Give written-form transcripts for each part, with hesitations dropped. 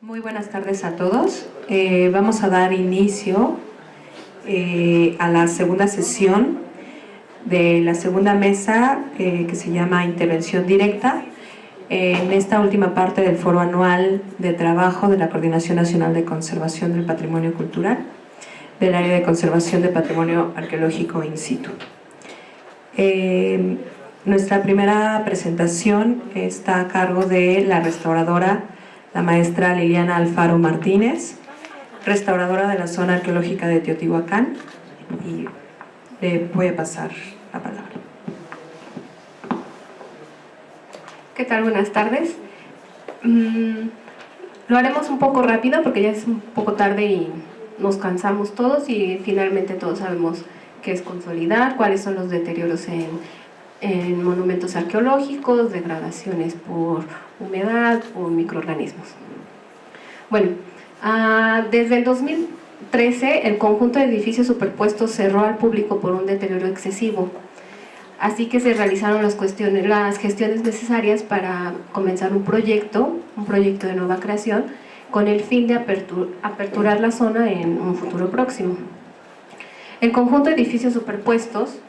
Muy buenas tardes a todos. Vamos a dar inicio a la segunda sesión de la segunda mesa que se llama Intervención Directa, en esta última parte del foro anual de trabajo de la Coordinación Nacional de Conservación del Patrimonio Cultural del Área de Conservación de Patrimonio Arqueológico in situ. Nuestra primera presentación está a cargo de la restauradora, la maestra Liliana Alfaro Martínez, restauradora de la zona arqueológica de Teotihuacán, y le voy a pasar la palabra. ¿Qué tal? Buenas tardes. Lo haremos un poco rápido porque ya es un poco tarde y nos cansamos todos, y finalmente todos sabemos qué es consolidar, cuáles son los deterioros en monumentos arqueológicos, degradaciones por humedad o microorganismos. Bueno, desde el 2013 el conjunto de edificios superpuestos cerró al público por un deterioro excesivo, así que se realizaron las gestiones necesarias para comenzar un proyecto de nueva creación con el fin de aperturar la zona en un futuro próximo. El conjunto de edificios superpuestos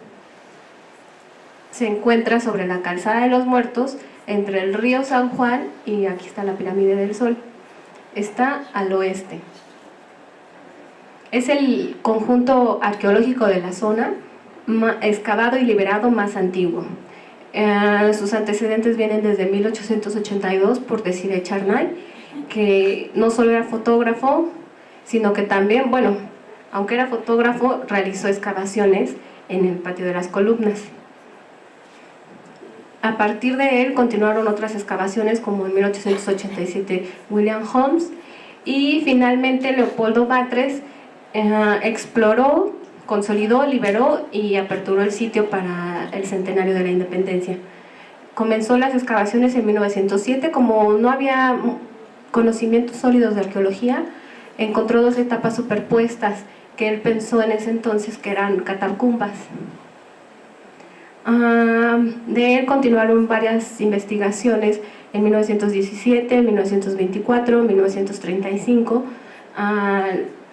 se encuentra sobre la Calzada de los Muertos, entre el río San Juan y aquí está la Pirámide del Sol. Está al oeste. Es el conjunto arqueológico de la zona excavado y liberado más antiguo. Sus antecedentes vienen desde 1882 por Desiré Charnay, que no solo era fotógrafo, sino que también, bueno, aunque era fotógrafo, realizó excavaciones en el Patio de las Columnas. A partir de él continuaron otras excavaciones, como en 1887 William Holmes, y finalmente Leopoldo Batres exploró, consolidó, liberó y aperturó el sitio para el centenario de la independencia. Comenzó las excavaciones en 1907, como no había conocimientos sólidos de arqueología, encontró dos etapas superpuestas que él pensó en ese entonces que eran catacumbas. De él continuaron varias investigaciones en 1917, 1924, 1935,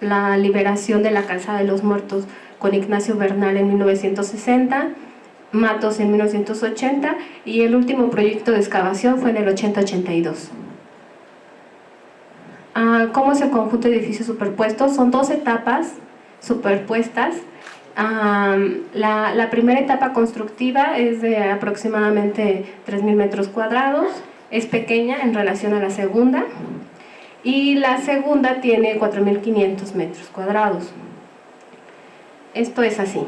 la liberación de la Calzada de los Muertos con Ignacio Bernal en 1960, Matos en 1980, y el último proyecto de excavación fue en el 80-82. ¿Cómo es el conjunto de edificios superpuestos? Son dos etapas superpuestas. La primera etapa constructiva es de aproximadamente 3.000 metros cuadrados, es pequeña en relación a la segunda, y la segunda tiene 4.500 metros cuadrados. Esto es así.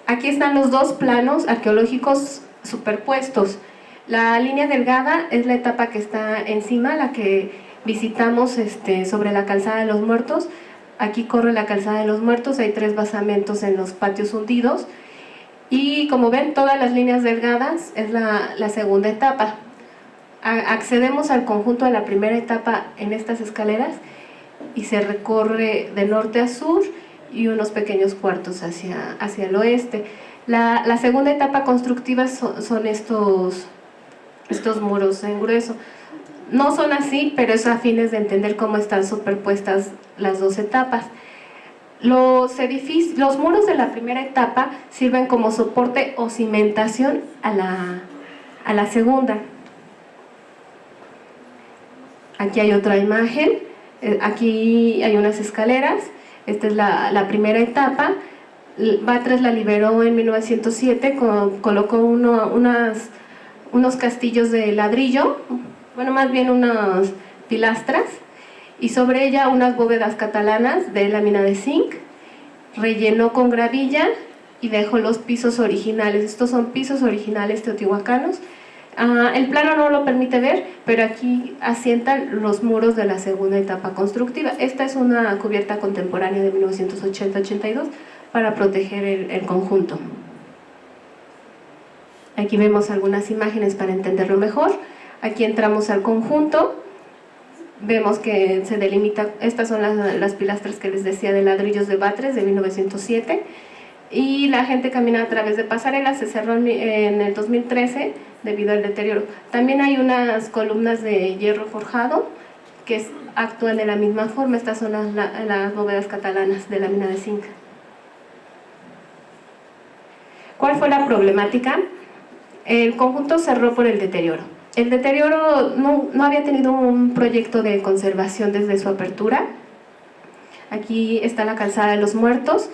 Aquí están los dos planos arqueológicos superpuestos. La línea delgada es la etapa que está encima, la que visitamos sobre la Calzada de los Muertos. Aquí corre la Calzada de los Muertos, hay 3 basamentos en los patios hundidos, y como ven, todas las líneas delgadas es la segunda etapa. Accedemos al conjunto de la primera etapa en estas escaleras y se recorre de norte a sur y unos pequeños cuartos hacia el oeste. La segunda etapa constructiva son estos muros en grueso. No son así, pero es a fines de entender cómo están superpuestas las dos etapas. Los muros de la primera etapa sirven como soporte o cimentación a la segunda. Aquí hay otra imagen, aquí hay unas escaleras, esta es la primera etapa. Batres la liberó en 1907, colocó unos castillos de ladrillo, bueno, más bien unas pilastras, y sobre ella unas bóvedas catalanas de lámina de zinc, rellenó con gravilla y dejó los pisos originales. Estos son pisos originales teotihuacanos. El plano no lo permite ver, pero aquí asientan los muros de la segunda etapa constructiva. Esta es una cubierta contemporánea de 1980-82 para proteger el conjunto. Aquí vemos algunas imágenes para entenderlo mejor. Aquí entramos al conjunto, vemos que se delimita, estas son las pilastras que les decía de ladrillos de Batres de 1907. y la gente camina a través de pasarelas. Se cerró en el 2013 debido al deterioro. También hay unas columnas de hierro forjado que actúan de la misma forma. Estas son las bóvedas catalanas de lámina de zinc. ¿Cuál fue la problemática? El conjunto cerró por el deterioro. El deterioro no había tenido un proyecto de conservación desde su apertura. Aquí está la calzada de los muertos.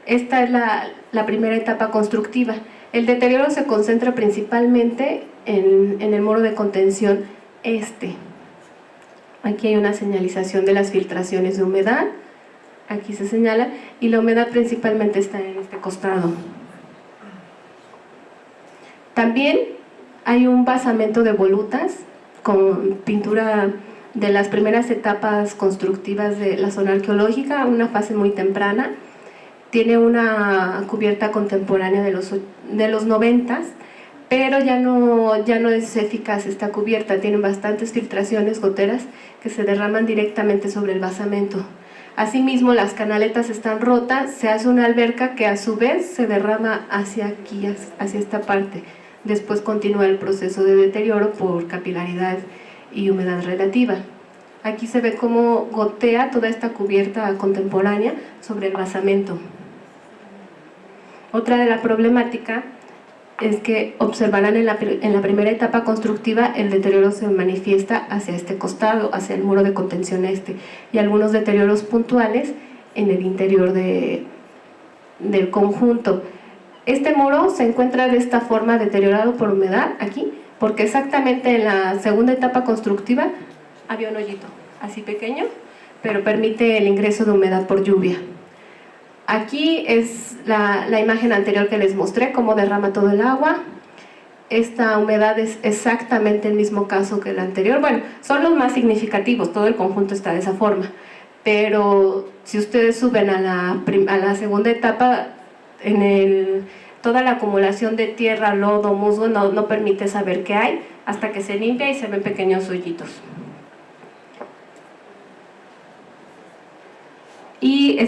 Esta es la primera etapa constructiva. El deterioro se concentra principalmente en el muro de contención este. Aquí hay una señalización de las filtraciones de humedad. Aquí se señala, y la humedad principalmente está en este costado. También hay un basamento de volutas con pintura de las primeras etapas constructivas de la zona arqueológica, una fase muy temprana. Tiene una cubierta contemporánea de los 90s, pero ya no es eficaz esta cubierta. Tienen bastantes filtraciones, goteras, que se derraman directamente sobre el basamento. Asimismo, las canaletas están rotas, se hace una alberca que a su vez se derrama hacia aquí, hacia esta parte. Después continúa el proceso de deterioro por capilaridad y humedad relativa. Aquí se ve cómo gotea toda esta cubierta contemporánea sobre el basamento. Otra de la problemática es que observarán en la primera etapa constructiva el deterioro se manifiesta hacia este costado, hacia el muro de contención este, y algunos deterioros puntuales en el interior del conjunto. Este muro se encuentra de esta forma deteriorado por humedad aquí, porque exactamente en la segunda etapa constructiva había un hoyito así pequeño, pero permite el ingreso de humedad por lluvia. Aquí es la imagen anterior que les mostré, cómo derrama todo el agua. Esta humedad es exactamente el mismo caso que el anterior. Bueno, son los más significativos, todo el conjunto está de esa forma, pero si ustedes suben a la segunda etapa, toda la acumulación de tierra, lodo, musgo no permite saber qué hay hasta que se limpia y se ven pequeños hoyitos. Y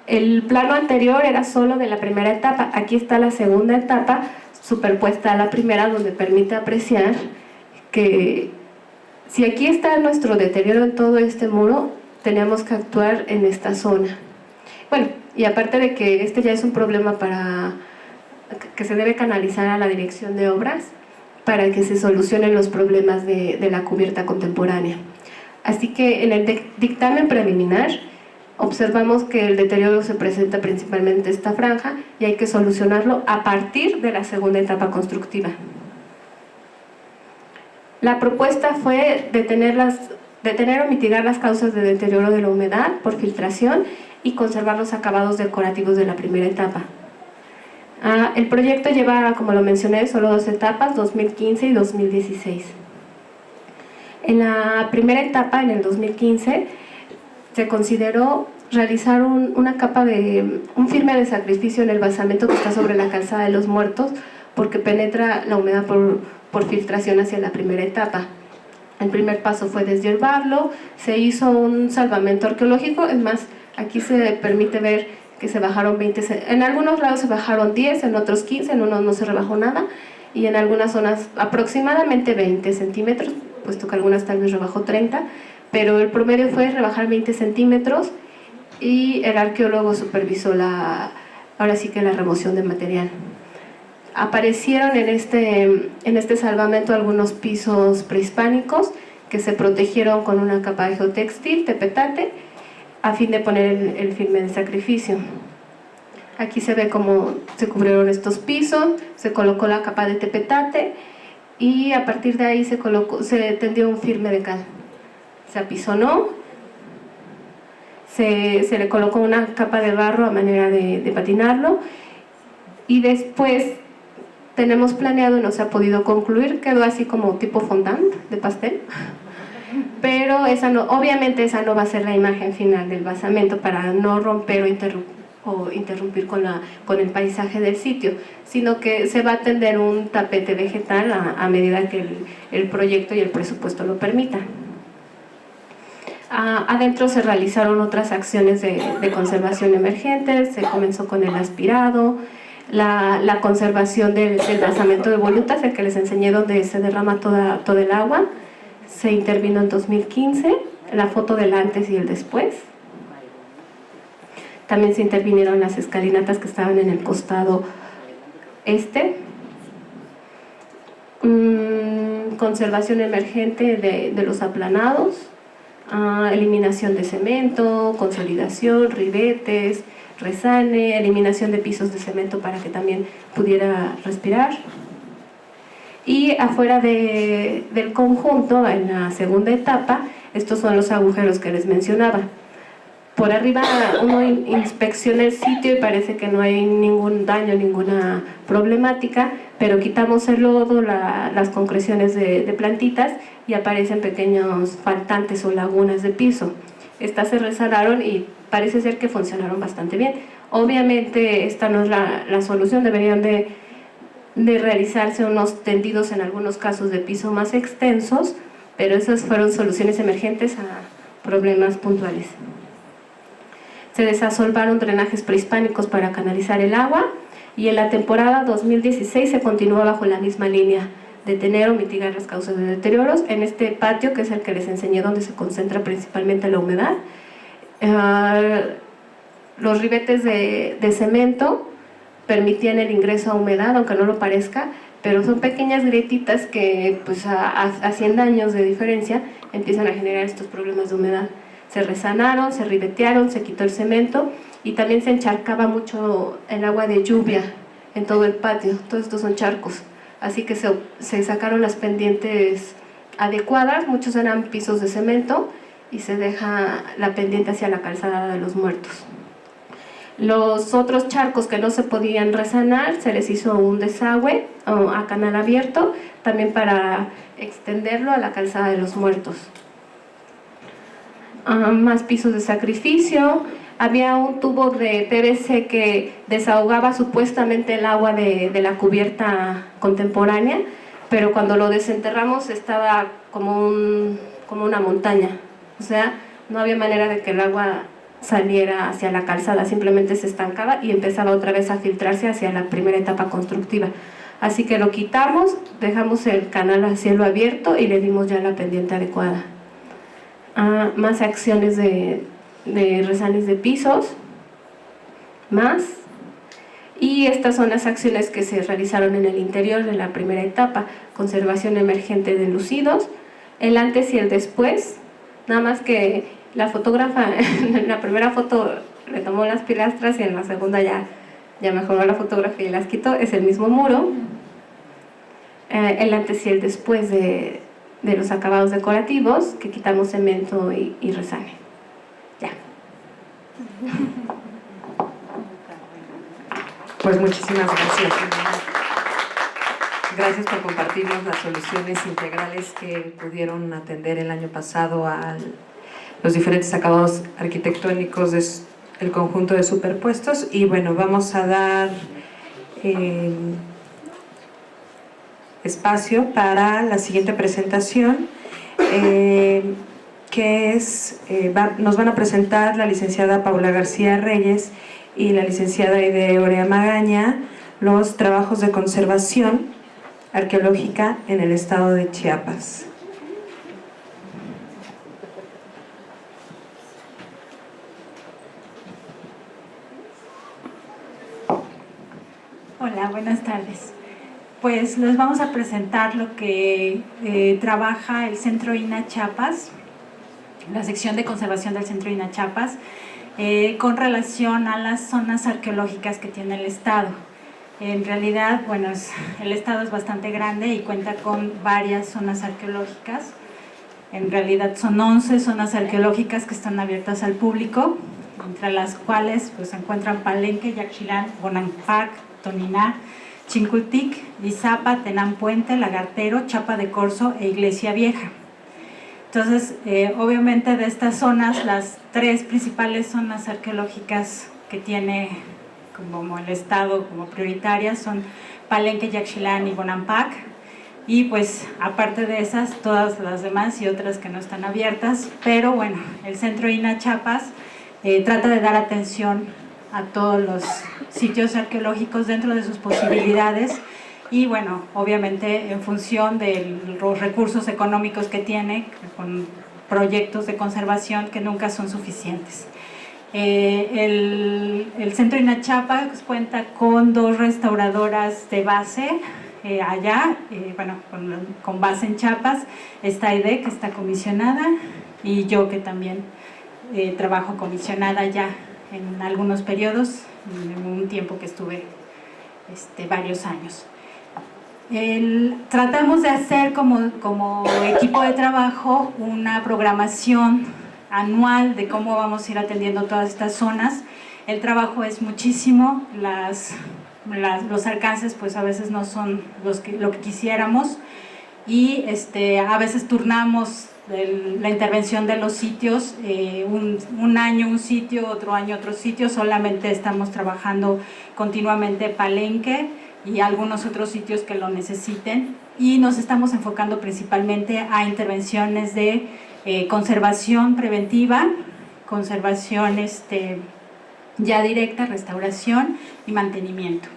el plano anterior era solo de la primera etapa. Aquí está la segunda etapa superpuesta a la primera, donde permite apreciar que si aquí está nuestro deterioro en todo este muro, tenemos que actuar en esta zona. Bueno, y aparte de que este ya es un problema que se debe canalizar a la dirección de obras para que se solucionen los problemas de la cubierta contemporánea. Así que en el dictamen preliminar observamos que el deterioro se presenta principalmente en esta franja y hay que solucionarlo a partir de la segunda etapa constructiva. La propuesta fue detener o mitigar las causas de deterioro de la humedad por filtración y conservar los acabados decorativos de la primera etapa. El proyecto lleva, como lo mencioné, solo 2 etapas, 2015 y 2016. En la primera etapa, en el 2015, se consideró realizar una capa un firme de sacrificio en el basamento que está sobre la calzada de los muertos, porque penetra la humedad por filtración hacia la primera etapa. El primer paso fue deshiervarlo, se hizo un salvamento arqueológico, es más, aquí se permite ver que se bajaron 20, en algunos lados se bajaron 10, en otros 15, en unos no se rebajó nada, y en algunas zonas aproximadamente 20 centímetros, puesto que algunas tal vez rebajó 30, pero el promedio fue rebajar 20 centímetros y el arqueólogo supervisó ahora sí que la remoción de material. Aparecieron en este salvamento algunos pisos prehispánicos que se protegieron con una capa de geotextil, tepetate, a fin de poner el firme de sacrificio. Aquí se ve cómo se cubrieron estos pisos, se colocó la capa de tepetate y a partir de ahí se tendió un firme de cal. Se apisonó, se le colocó una capa de barro a manera de patinarlo y después tenemos planeado, no se ha podido concluir, quedó así como tipo fondant de pastel, pero obviamente esa no va a ser la imagen final del basamento para no romper o interrumpir con el paisaje del sitio, sino que se va a tender un tapete vegetal a medida que el proyecto y el presupuesto lo permitan. Adentro se realizaron otras acciones de conservación emergentes, se comenzó con el aspirado, la conservación del basamento de volutas, el que les enseñé donde se derrama toda el agua, se intervino en 2015, la foto del antes y el después. También se intervinieron las escalinatas que estaban en el costado este. Conservación emergente de los aplanados, eliminación de cemento, consolidación, ribetes, resane, eliminación de pisos de cemento para que también pudiera respirar. Y afuera del conjunto, en la segunda etapa, estos son los agujeros que les mencionaba. Por arriba uno inspecciona el sitio y parece que no hay ningún daño, ninguna problemática, pero quitamos el lodo, las concreciones de plantitas y aparecen pequeños faltantes o lagunas de piso. Estas se resanaron y parece ser que funcionaron bastante bien. Obviamente esta no es la solución, deberían de realizarse unos tendidos en algunos casos de piso más extensos, pero esas fueron soluciones emergentes a problemas puntuales. Se desasolvaron drenajes prehispánicos para canalizar el agua y en la temporada 2016 se continúa bajo la misma línea, detener o mitigar las causas de deterioros. En este patio, que es el que les enseñé donde se concentra principalmente la humedad, los ribetes de cemento permitían el ingreso a humedad, aunque no lo parezca, pero son pequeñas grietitas que pues a 100 años de diferencia empiezan a generar estos problemas de humedad. Se resanaron, se ribetearon, se quitó el cemento y también se encharcaba mucho el agua de lluvia en todo el patio. Todos estos son charcos, así que se sacaron las pendientes adecuadas, muchos eran pisos de cemento y se deja la pendiente hacia la calzada de los muertos. Los otros charcos que no se podían resanar, se les hizo un desagüe a canal abierto, también para extenderlo a la calzada de los muertos. Más pisos de sacrificio, había un tubo de PVC que desahogaba supuestamente el agua de la cubierta contemporánea, pero cuando lo desenterramos estaba como una montaña, o sea, no había manera de que el agua saliera hacia la calzada, simplemente se estancaba y empezaba otra vez a filtrarse hacia la primera etapa constructiva. Así que lo quitamos, dejamos el canal a cielo abierto y le dimos ya la pendiente adecuada. Más acciones de resanes de pisos, más. Y estas son las acciones que se realizaron en el interior de la primera etapa: conservación emergente de lucidos, el antes y el después. Nada más que la fotógrafa en la primera foto le tomó las pilastras y en la segunda ya mejoró la fotografía y las quitó. Es el mismo muro. El antes y el después de los acabados decorativos, que quitamos cemento y resane. Ya. Pues muchísimas gracias. Gracias por compartirnos las soluciones integrales que pudieron atender el año pasado a los diferentes acabados arquitectónicos del conjunto de superpuestos. Y bueno, vamos a dar espacio para la siguiente presentación, que es, nos van a presentar la licenciada Paula García Reyes y la licenciada Aide Orea Magaña los trabajos de conservación arqueológica en el estado de Chiapas. Hola, buenas tardes. Pues les vamos a presentar lo que trabaja el Centro INAH Chiapas, la sección de conservación del Centro INAH Chiapas, con relación a las zonas arqueológicas que tiene el estado. En realidad, bueno, el estado es bastante grande y cuenta con varias zonas arqueológicas. En realidad son 11 zonas arqueológicas que están abiertas al público, entre las cuales pues, se encuentran Palenque, Yaxchilán, Bonampak, Toniná, Chincultic, Izapa, Tenán Puente, Lagartero, Chapa de Corzo e Iglesia Vieja. Entonces, obviamente de estas zonas, las tres principales zonas arqueológicas que tiene como el estado como prioritarias son Palenque, Yaxchilán y Bonampak. y pues aparte de esas, todas las demás y otras que no están abiertas, pero bueno, el Centro INAH Chiapas trata de dar atención a todos los sitios arqueológicos dentro de sus posibilidades y bueno, obviamente en función de los recursos económicos que tiene, con proyectos de conservación que nunca son suficientes. El Centro INAH Chiapas cuenta con 2 restauradoras de base allá, bueno, con base en Chiapas. Está Aide, que está comisionada, y yo, que también trabajo comisionada ya en algunos periodos, en un tiempo que estuve varios años. Tratamos de hacer como equipo de trabajo una programación anual de cómo vamos a ir atendiendo todas estas zonas. El trabajo es muchísimo, los alcances pues a veces no son lo que quisiéramos y a veces turnamos la intervención de los sitios, un año un sitio, otro año otro sitio. Solamente estamos trabajando continuamente Palenque y algunos otros sitios que lo necesiten, y nos estamos enfocando principalmente a intervenciones de conservación preventiva, conservación ya directa, restauración y mantenimiento.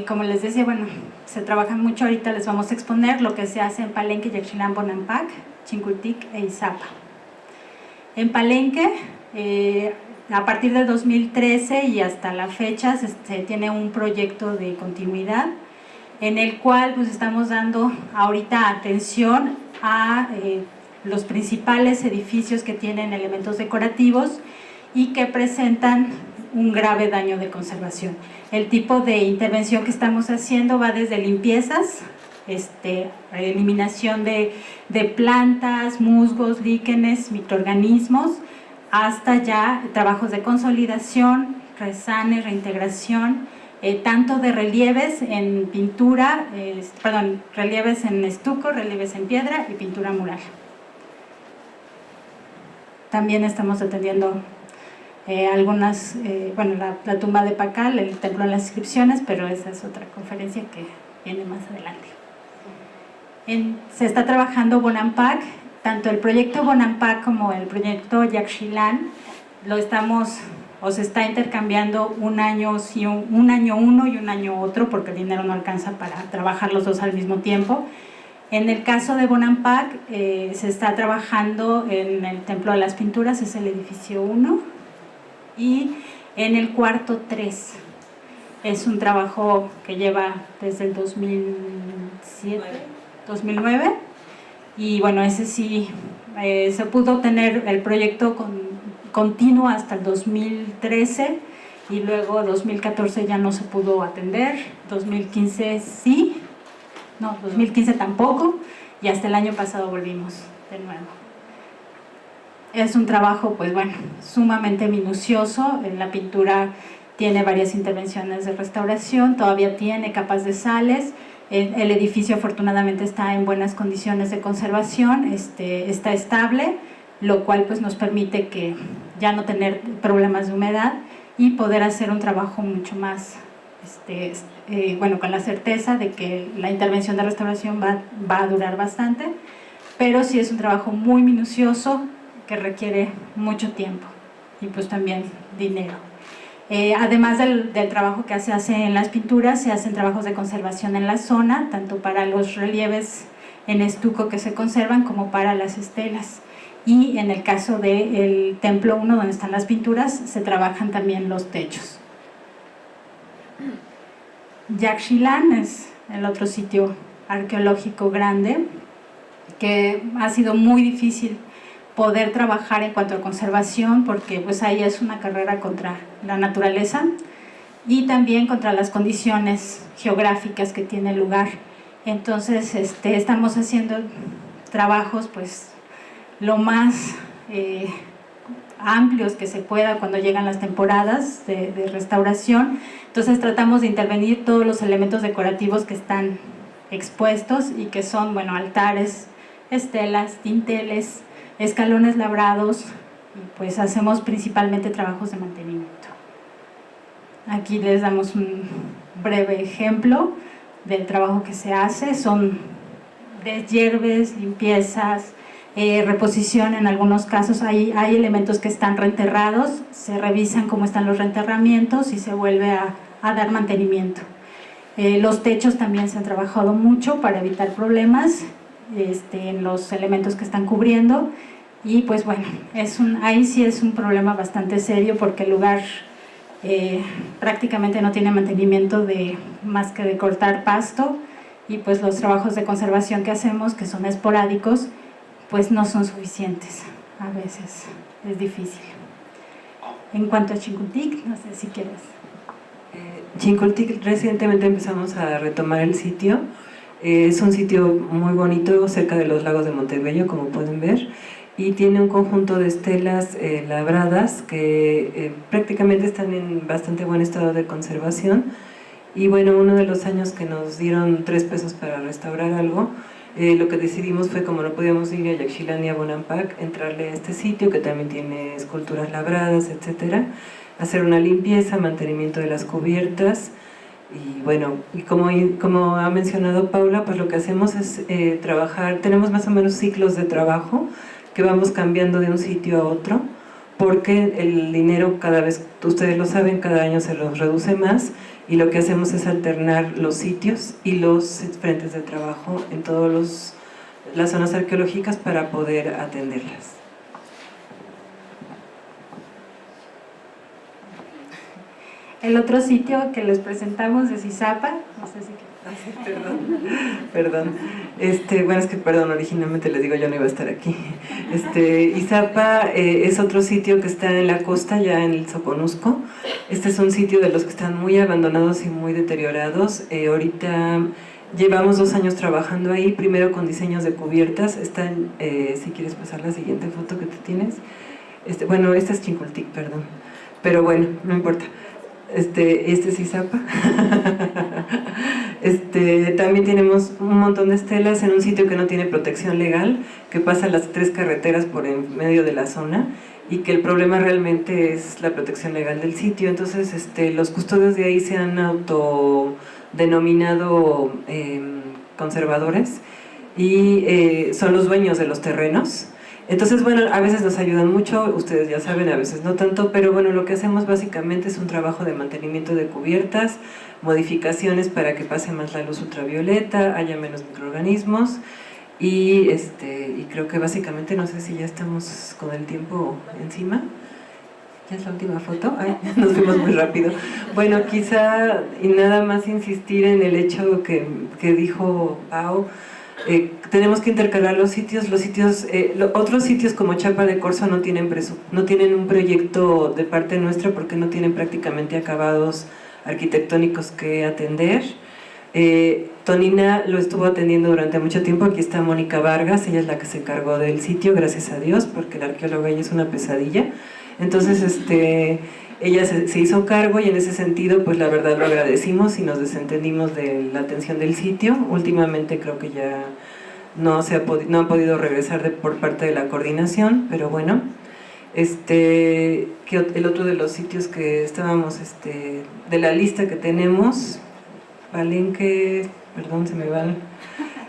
Como les decía, bueno, se trabaja mucho. Ahorita les vamos a exponer lo que se hace en Palenque, Yaxchilán, Bonampak, Chincoteac e Izapa. En Palenque, a partir del 2013 y hasta la fecha, se tiene un proyecto de continuidad en el cual pues estamos dando ahorita atención a los principales edificios que tienen elementos decorativos y que presentan un grave daño de conservación. El tipo de intervención que estamos haciendo va desde limpiezas, eliminación de plantas, musgos, líquenes, microorganismos, hasta ya trabajos de consolidación, resane, reintegración, tanto de relieves en pintura, relieves en estuco, relieves en piedra y pintura mural. También estamos atendiendo algunas, la tumba de Pacal, el templo de las inscripciones, pero esa es otra conferencia que viene más adelante. Se está trabajando Bonampak, tanto el proyecto Bonampak como el proyecto Yaxchilán, se está intercambiando un año uno y un año otro, porque el dinero no alcanza para trabajar los dos al mismo tiempo. En el caso de Bonampak, se está trabajando en el Templo de las Pinturas, es el edificio 1, y en el cuarto 3. Es un trabajo que lleva desde el 2009, y bueno, ese sí, se pudo tener el proyecto continuo hasta el 2013, y luego 2014 ya no se pudo atender, 2015 sí, no, 2015 tampoco, y hasta el año pasado volvimos de nuevo. Es un trabajo, pues bueno, sumamente minucioso. En la pintura tiene varias intervenciones de restauración, todavía tiene capas de sales. El edificio afortunadamente está en buenas condiciones de conservación, está estable, lo cual pues nos permite que ya no tener problemas de humedad y poder hacer un trabajo mucho más con la certeza de que la intervención de restauración va a durar bastante, pero sí es un trabajo muy minucioso que requiere mucho tiempo y pues también dinero. Además del trabajo que se hace en las pinturas, se hacen trabajos de conservación en la zona, tanto para los relieves en estuco que se conservan como para las estelas. Y en el caso del Templo 1, donde están las pinturas, se trabajan también los techos. Yaxchilán es el otro sitio arqueológico grande, que ha sido muy difícil poder trabajar en cuanto a conservación, porque pues ahí es una carrera contra la naturaleza y también contra las condiciones geográficas que tiene el lugar. Entonces estamos haciendo trabajos pues lo más amplios que se pueda cuando llegan las temporadas de restauración. Entonces tratamos de intervenir todos los elementos decorativos que están expuestos y que son, bueno, altares, estelas, dinteles, escalones labrados, y pues hacemos principalmente trabajos de mantenimiento. Aquí les damos un breve ejemplo del trabajo que se hace. Son deshierves, limpiezas, reposición en algunos casos. Hay elementos que están reenterrados, se revisan cómo están los reenterramientos y se vuelve a dar mantenimiento. Los techos también se han trabajado mucho para evitar problemas en los elementos que están cubriendo, y pues bueno, ahí sí es un problema bastante serio porque el lugar prácticamente no tiene mantenimiento más que de cortar pasto, y pues los trabajos de conservación que hacemos, que son esporádicos, pues no son suficientes, a veces es difícil. En cuanto a Chincoteac, no sé si quieres. Chincoteac, recientemente empezamos a retomar el sitio. Es un sitio muy bonito cerca de los lagos de Montebello, como pueden ver, y tiene un conjunto de estelas labradas que prácticamente están en bastante buen estado de conservación. Y bueno, uno de los años que nos dieron 3 pesos para restaurar algo, lo que decidimos fue, como no podíamos ir a Yaxchilán ni a Bonampak, entrarle a este sitio que también tiene esculturas labradas, etcétera, hacer una limpieza, mantenimiento de las cubiertas. Y bueno, y como ha mencionado Paula, pues lo que hacemos es trabajar, tenemos más o menos ciclos de trabajo que vamos cambiando de un sitio a otro, porque el dinero, cada vez, ustedes lo saben, cada año se los reduce más, y lo que hacemos es alternar los sitios y los frentes de trabajo en todas las zonas arqueológicas para poder atenderlas. El otro sitio que les presentamos es Izapa, no sé si... Perdón. Bueno, es que originalmente les digo, yo no iba a estar aquí. Izapa es otro sitio que está en la costa, ya en el Soconusco. Este es un sitio de los que están muy abandonados y muy deteriorados. Ahorita llevamos 2 años trabajando ahí, primero con diseños de cubiertas. Están, si quieres pasar la siguiente foto que tú tienes. Bueno, esta es Chincoteac, perdón. Pero bueno, no importa. Este es Izapa. También tenemos un montón de estelas en un sitio que no tiene protección legal, que pasa las 3 carreteras por en medio de la zona, y que el problema realmente es la protección legal del sitio. Entonces los custodios de ahí se han autodenominado conservadores, y son los dueños de los terrenos. Entonces, bueno, a veces nos ayudan mucho, ustedes ya saben, a veces no tanto, pero bueno, lo que hacemos básicamente es un trabajo de mantenimiento de cubiertas, modificaciones para que pase más la luz ultravioleta, haya menos microorganismos, y creo que básicamente, no sé si ya estamos con el tiempo encima. ¿Ya es la última foto? Ay, nos fuimos muy rápido. Bueno, quizá, y nada más insistir en el hecho que dijo Pau, tenemos que intercalar los sitios, otros sitios como Chapa de Corzo no tienen un proyecto de parte nuestra porque no tienen prácticamente acabados arquitectónicos que atender. Tonina lo estuvo atendiendo durante mucho tiempo. Aquí está Mónica Vargas, ella es la que se encargó del sitio, gracias a Dios, porque la arqueóloga ella es una pesadilla. Entonces ella se hizo cargo, y en ese sentido pues la verdad lo agradecimos y nos desentendimos de la atención del sitio. Últimamente creo que ya no han podido regresar por parte de la coordinación, pero bueno. Que el otro de los sitios que estábamos, de la lista que tenemos, Palenque, perdón, se me van,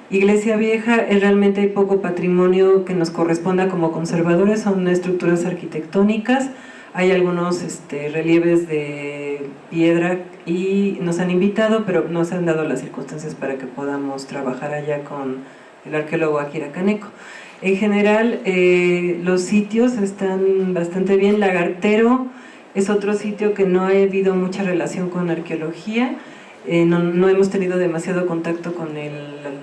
Iglesia Vieja, realmente hay poco patrimonio que nos corresponda como conservadores, son estructuras arquitectónicas. Hay algunos relieves de piedra y nos han invitado, pero no se han dado las circunstancias para que podamos trabajar allá con el arqueólogo Akira Kaneko. En general, los sitios están bastante bien. Lagartero es otro sitio que no ha habido mucha relación con arqueología. No hemos tenido demasiado contacto con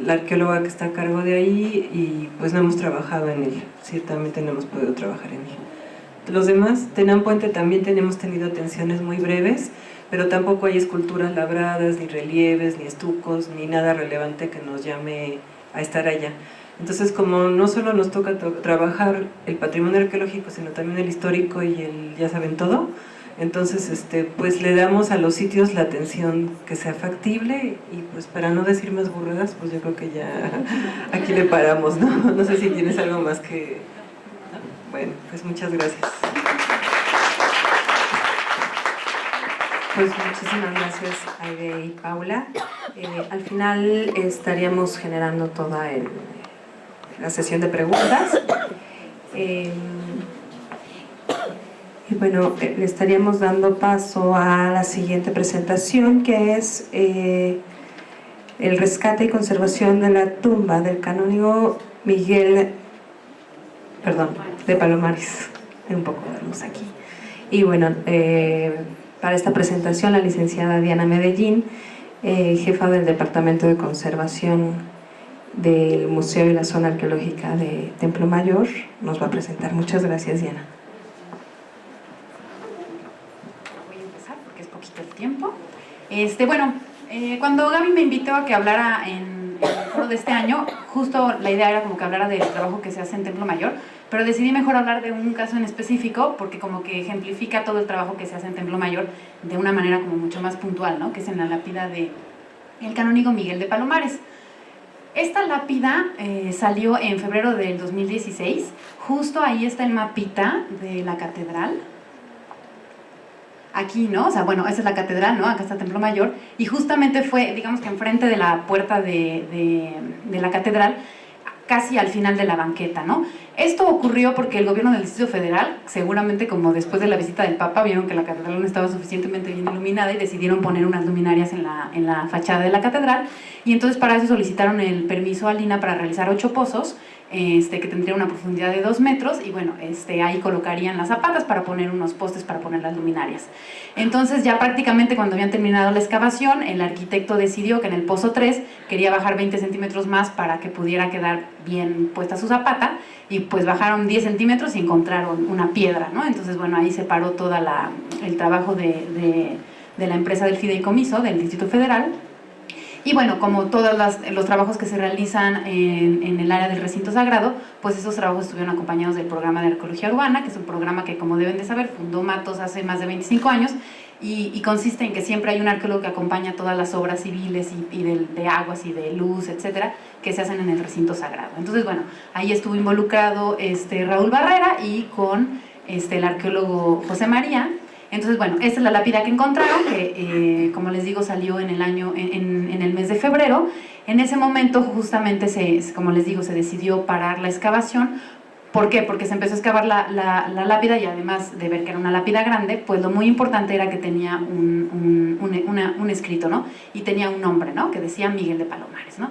la arqueóloga que está a cargo de ahí, y pues no hemos trabajado en él. Ciertamente no hemos podido trabajar en él. Los demás, Tenán Puente también tenemos tenido atenciones muy breves, pero tampoco hay esculturas labradas, ni relieves, ni estucos, ni nada relevante que nos llame a estar allá. Entonces, como no solo nos toca trabajar el patrimonio arqueológico, sino también el histórico y el ya saben todo, entonces pues le damos a los sitios la atención que sea factible, y pues para no decir más burradas, pues yo creo que ya aquí le paramos, ¿no? No sé si tienes algo más que... Bueno, pues muchas gracias. Pues muchísimas gracias, Aide y Paula. Al final estaríamos generando toda la sesión de preguntas. Y bueno, le estaríamos dando paso a la siguiente presentación, que es el rescate y conservación de la tumba del canónigo Miguel, de Palomares. Hay un poco de luz aquí. Y bueno, para esta presentación la licenciada Diana Medellín, jefa del Departamento de Conservación del Museo y la Zona Arqueológica de Templo Mayor, nos va a presentar. Muchas gracias, Diana. Voy a empezar porque es poquito el tiempo. Cuando Gaby me invitó a que hablara en el foro de este año, justo la idea era como que hablara del trabajo que se hace en Templo Mayor, pero decidí mejor hablar de un caso en específico porque como que ejemplifica todo el trabajo que se hace en Templo Mayor de una manera como mucho más puntual, ¿no? Que es en la lápida de el canónigo Miguel de Palomares. Esta lápida salió en febrero del 2016, justo ahí está el mapita de la catedral. Aquí, ¿no? O sea, bueno, esa es la catedral, ¿no? Acá está Templo Mayor, y justamente fue, digamos que enfrente de la puerta de la catedral, casi al final de la banqueta, ¿no? Esto ocurrió porque el gobierno del Distrito Federal, seguramente como después de la visita del Papa, vieron que la catedral no estaba suficientemente bien iluminada y decidieron poner unas luminarias en la fachada de la catedral, y entonces para eso solicitaron el permiso al INAH para realizar 8 pozos, que tendrían una profundidad de 2 metros, y bueno, ahí colocarían las zapatas para poner unos postes para poner las luminarias. Entonces ya prácticamente cuando habían terminado la excavación, el arquitecto decidió que en el pozo 3 quería bajar 20 centímetros más para que pudiera quedar bien puesta su zapata, y pues bajaron 10 centímetros y encontraron una piedra, ¿no? Entonces bueno, ahí se paró todo el trabajo de la empresa del fideicomiso del Distrito Federal. Y bueno, como todos los trabajos que se realizan en el área del recinto sagrado, pues esos trabajos estuvieron acompañados del programa de arqueología urbana, que es un programa que, como deben de saber, fundó Matos hace más de 25 años, y consiste en que siempre hay un arqueólogo que acompaña todas las obras civiles y de aguas y de luz, etcétera, que se hacen en el recinto sagrado. Entonces, bueno, ahí estuvo involucrado Raúl Barrera y con el arqueólogo José María. Entonces, bueno, esta es la lápida que encontraron, que como les digo salió en el mes de febrero. En ese momento justamente, como les digo, se decidió parar la excavación. ¿Por qué? Porque se empezó a excavar la lápida, y además de ver que era una lápida grande, pues lo muy importante era que tenía un escrito, ¿no? Y tenía un nombre, ¿no? Que decía Miguel de Palomares, ¿no?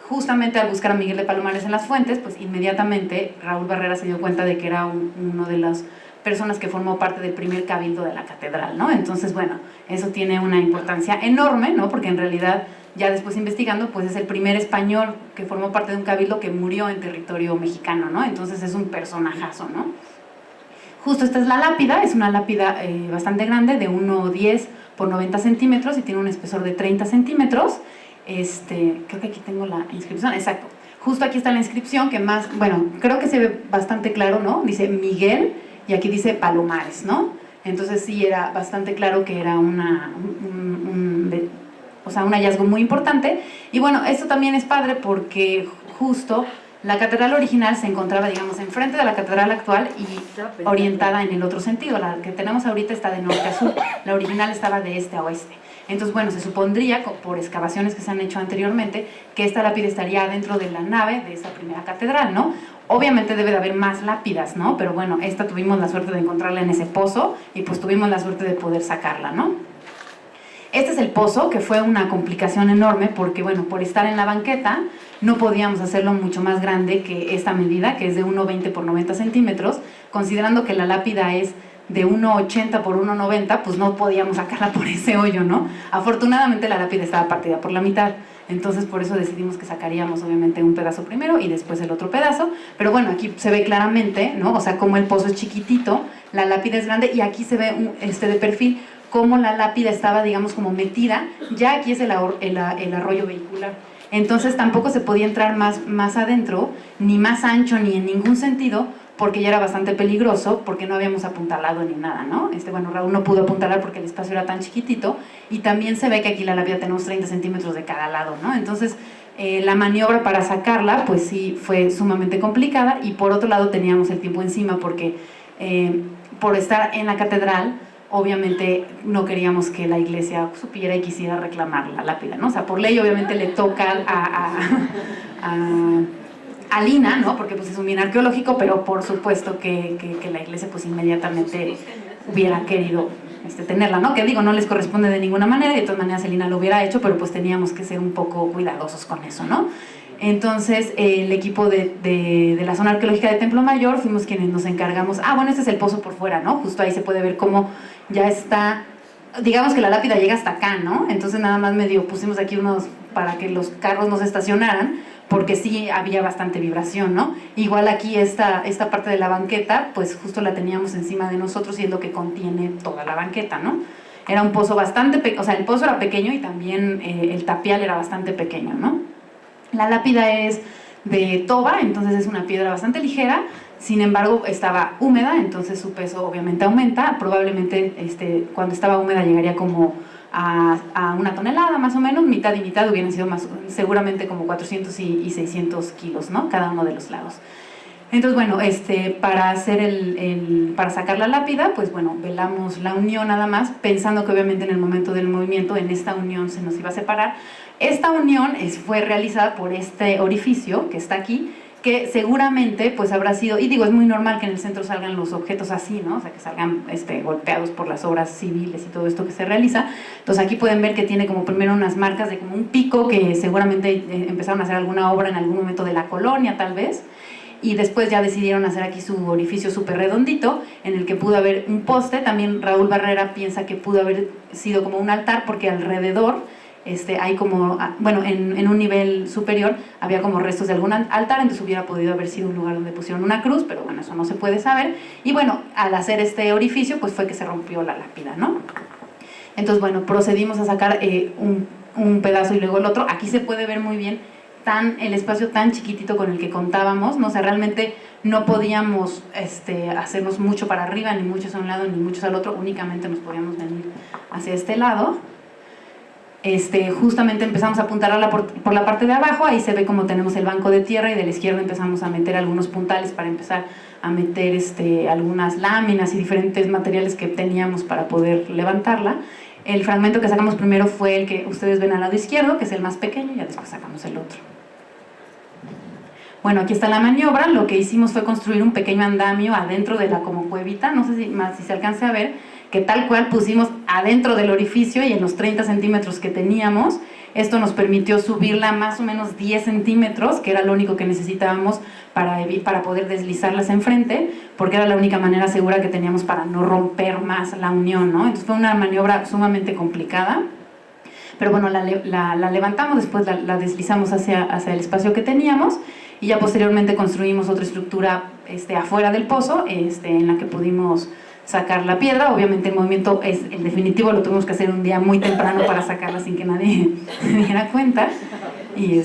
Justamente al buscar a Miguel de Palomares en las fuentes, pues inmediatamente Raúl Barrera se dio cuenta de que era uno de las personas que formó parte del primer cabildo de la catedral, ¿no? Entonces, bueno, eso tiene una importancia enorme, ¿no? Porque en realidad, ya después investigando, pues es el primer español que formó parte de un cabildo que murió en territorio mexicano, ¿no? Entonces es un personajazo, ¿no? Justo esta es la lápida, es una lápida bastante grande, de 1,10 por 90 centímetros, y tiene un espesor de 30 centímetros. Creo que aquí tengo la inscripción, exacto. Justo aquí está la inscripción, que más, bueno, creo que se ve bastante claro, ¿no? Dice Miguel, y aquí dice Palomares, ¿no? Entonces sí era bastante claro que era un hallazgo muy importante. Y bueno, esto también es padre porque justo la catedral original se encontraba, digamos, enfrente de la catedral actual y orientada en el otro sentido. La que tenemos ahorita está de norte a sur, la original estaba de este a oeste. Entonces, bueno, se supondría, por excavaciones que se han hecho anteriormente, que esta lápida estaría dentro de la nave de esa primera catedral, ¿no? Obviamente debe de haber más lápidas, ¿no? Pero bueno, esta tuvimos la suerte de encontrarla en ese pozo, y pues tuvimos la suerte de poder sacarla, ¿no? Este es el pozo, que fue una complicación enorme porque, bueno, por estar en la banqueta no podíamos hacerlo mucho más grande que esta medida, que es de 1,20 por 90 centímetros, considerando que la lápida es de 1,80 por 1,90, pues no podíamos sacarla por ese hoyo, ¿no? Afortunadamente la lápida estaba partida por la mitad, entonces por eso decidimos que sacaríamos obviamente un pedazo primero y después el otro pedazo, pero bueno, aquí se ve claramente, ¿no? O sea, como el pozo es chiquitito, la lápida es grande, y aquí se ve de perfil cómo la lápida estaba, digamos, como metida. Ya aquí es el arroyo vehicular, entonces tampoco se podía entrar más adentro, ni más ancho, ni en ningún sentido, porque ya era bastante peligroso, porque no habíamos apuntalado ni nada, ¿no? Bueno, Raúl no pudo apuntalar porque el espacio era tan chiquitito, y también se ve que aquí la lápida tenemos 30 centímetros de cada lado, ¿no? Entonces, la maniobra para sacarla, pues sí, fue sumamente complicada, y por otro lado teníamos el tiempo encima, porque por estar en la catedral, obviamente no queríamos que la iglesia supiera y quisiera reclamar la lápida, ¿no? O sea, por ley obviamente le toca a Lina, ¿no? Porque pues es un bien arqueológico, pero por supuesto que la iglesia pues inmediatamente hubiera querido tenerla, ¿no? Que digo, no les corresponde de ninguna manera y de todas maneras Lina lo hubiera hecho, pero pues teníamos que ser un poco cuidadosos con eso, ¿no? Entonces el equipo de la zona arqueológica de Templo Mayor fuimos quienes nos encargamos, bueno, este es el pozo por fuera, ¿no? Justo ahí se puede ver cómo ya está, digamos que la lápida llega hasta acá, ¿no? Entonces nada más medio pusimos aquí unos para que los carros no se estacionaran, porque sí había bastante vibración, ¿no? Igual aquí esta parte de la banqueta, pues justo la teníamos encima de nosotros y es lo que contiene toda la banqueta, ¿no? Era un pozo bastante pequeño, o sea, el pozo era pequeño y también el tapial era bastante pequeño, ¿no? La lápida es de toba, entonces es una piedra bastante ligera, sin embargo estaba húmeda, entonces su peso obviamente aumenta, probablemente cuando estaba húmeda llegaría como a 1 tonelada más o menos, mitad y mitad hubieran sido más, seguramente como 400 y 600 kilos, ¿no? Cada uno de los lados. Entonces, bueno, para hacer para sacar la lápida, pues bueno, velamos la unión nada más, pensando que obviamente en el momento del movimiento, en esta unión se nos iba a separar. Esta unión fue realizada por este orificio que está aquí, que seguramente pues habrá sido, y digo, es muy normal que en el centro salgan los objetos así, ¿no? O sea, que salgan golpeados por las obras civiles y todo esto que se realiza. Entonces aquí pueden ver que tiene como primero unas marcas de como un pico que seguramente empezaron a hacer alguna obra en algún momento de la colonia tal vez, y después ya decidieron hacer aquí su orificio súper redondito, en el que pudo haber un poste. También Raúl Barrera piensa que pudo haber sido como un altar, porque alrededor hay como, bueno, en un nivel superior había como restos de algún altar, entonces hubiera podido haber sido un lugar donde pusieron una cruz, pero bueno, eso no se puede saber. Y bueno, al hacer este orificio, pues fue que se rompió la lápida, ¿no? Entonces, bueno, procedimos a sacar un pedazo y luego el otro. Aquí se puede ver muy bien el espacio tan chiquitito con el que contábamos, ¿no? O sea, realmente no podíamos hacernos mucho para arriba, ni muchos a un lado, ni muchos al otro, únicamente nos podíamos venir hacia este lado. Justamente empezamos a apuntar por la parte de abajo, ahí se ve como tenemos el banco de tierra, y de la izquierda empezamos a meter algunos puntales para empezar a meter algunas láminas y diferentes materiales que teníamos para poder levantarla. El fragmento que sacamos primero fue el que ustedes ven al lado izquierdo, que es el más pequeño, y ya después sacamos el otro. Bueno, aquí está la maniobra. Lo que hicimos fue construir un pequeño andamio adentro de la como cuevita, no sé si se alcance a ver, que tal cual pusimos adentro del orificio y en los 30 centímetros que teníamos. Esto nos permitió subirla más o menos 10 centímetros, que era lo único que necesitábamos para poder deslizarlas enfrente, porque era la única manera segura que teníamos para no romper más la unión, ¿no? Entonces fue una maniobra sumamente complicada, pero bueno, la levantamos, después la deslizamos hacia el espacio que teníamos, y ya posteriormente construimos otra estructura afuera del pozo, en la que pudimos sacar la piedra. Obviamente el movimiento el definitivo lo tuvimos que hacer un día muy temprano para sacarla sin que nadie se diera cuenta, y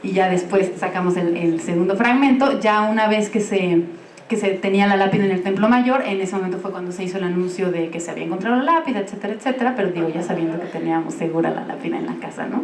ya después sacamos el segundo fragmento. Ya una vez que se tenía la lápida en el Templo Mayor, en ese momento fue cuando se hizo el anuncio de que se había encontrado la lápida, etcétera, etcétera, pero digo, ya sabiendo que teníamos segura la lápida en la casa, ¿no?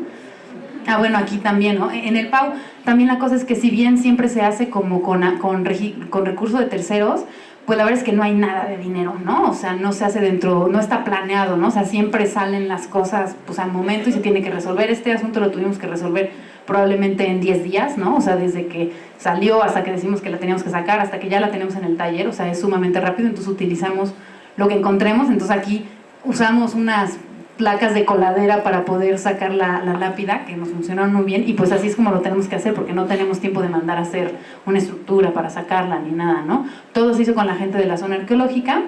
Bueno, aquí también, ¿no? En el PAU también la cosa es que, si bien siempre se hace como con recurso de terceros, pues la verdad es que no hay nada de dinero, ¿no? O sea, no se hace no está planeado, ¿no? O sea, siempre salen las cosas pues al momento y se tiene que resolver. Este asunto lo tuvimos que resolver probablemente en 10 días, ¿no? O sea, desde que salió hasta que decimos que la teníamos que sacar, hasta que ya la tenemos en el taller, o sea, es sumamente rápido. Entonces utilizamos lo que encontremos. Entonces aquí usamos unas placas de coladera para poder sacar la lápida, que nos funcionaron muy bien, y pues así es como lo tenemos que hacer, porque no tenemos tiempo de mandar a hacer una estructura para sacarla ni nada, ¿no? Todo se hizo con la gente de la zona arqueológica,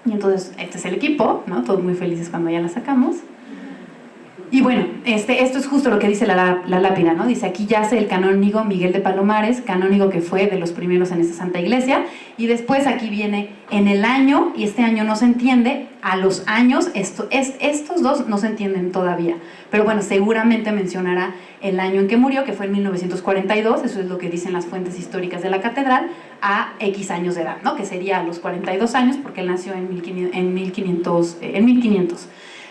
y entonces este es el equipo, ¿no? Todos muy felices cuando ya la sacamos. Y bueno, esto es justo lo que dice la lápida, ¿no? Dice: aquí yace el canónigo Miguel de Palomares, canónigo que fue de los primeros en esta santa iglesia. Y después aquí viene en el año, y este año no se entiende, a los años, estos dos no se entienden todavía. Pero bueno, seguramente mencionará el año en que murió, que fue en 1942, eso es lo que dicen las fuentes históricas de la catedral, a X años de edad, ¿no? Que sería a los 42 años, porque él nació en 1500.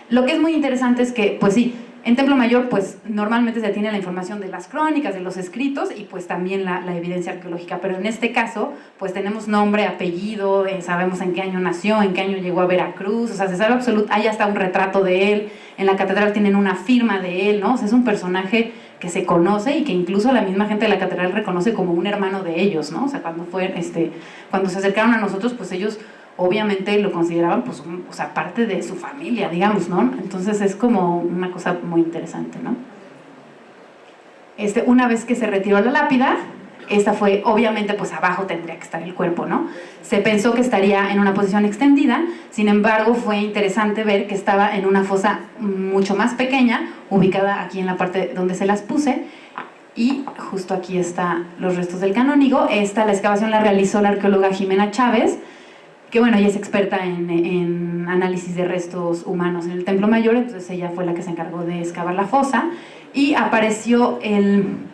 Lo que es muy interesante es que, pues sí, En Templo Mayor, pues normalmente se tiene la información de las crónicas, de los escritos y pues también la evidencia arqueológica, pero en este caso, pues tenemos nombre, apellido, sabemos en qué año nació, en qué año llegó a Veracruz, o sea, se sabe absolutamente, hay hasta un retrato de él, en la catedral tienen una firma de él, ¿no? O sea, es un personaje que se conoce y que incluso la misma gente de la catedral reconoce como un hermano de ellos, ¿no? O sea, cuando se acercaron a nosotros, pues ellos obviamente lo consideraban pues o sea, parte de su familia, digamos, ¿no? Entonces es como una cosa muy interesante, ¿no? Una vez que se retiró la lápida, esta fue, obviamente, pues abajo tendría que estar el cuerpo, ¿no? Se pensó que estaría en una posición extendida, sin embargo, fue interesante ver que estaba en una fosa mucho más pequeña, ubicada aquí en la parte donde se las puse, y justo aquí están los restos del canónigo. La excavación la realizó la arqueóloga Jimena Chávez, que bueno, ella es experta en análisis de restos humanos en el Templo Mayor, entonces ella fue la que se encargó de excavar la fosa, y apareció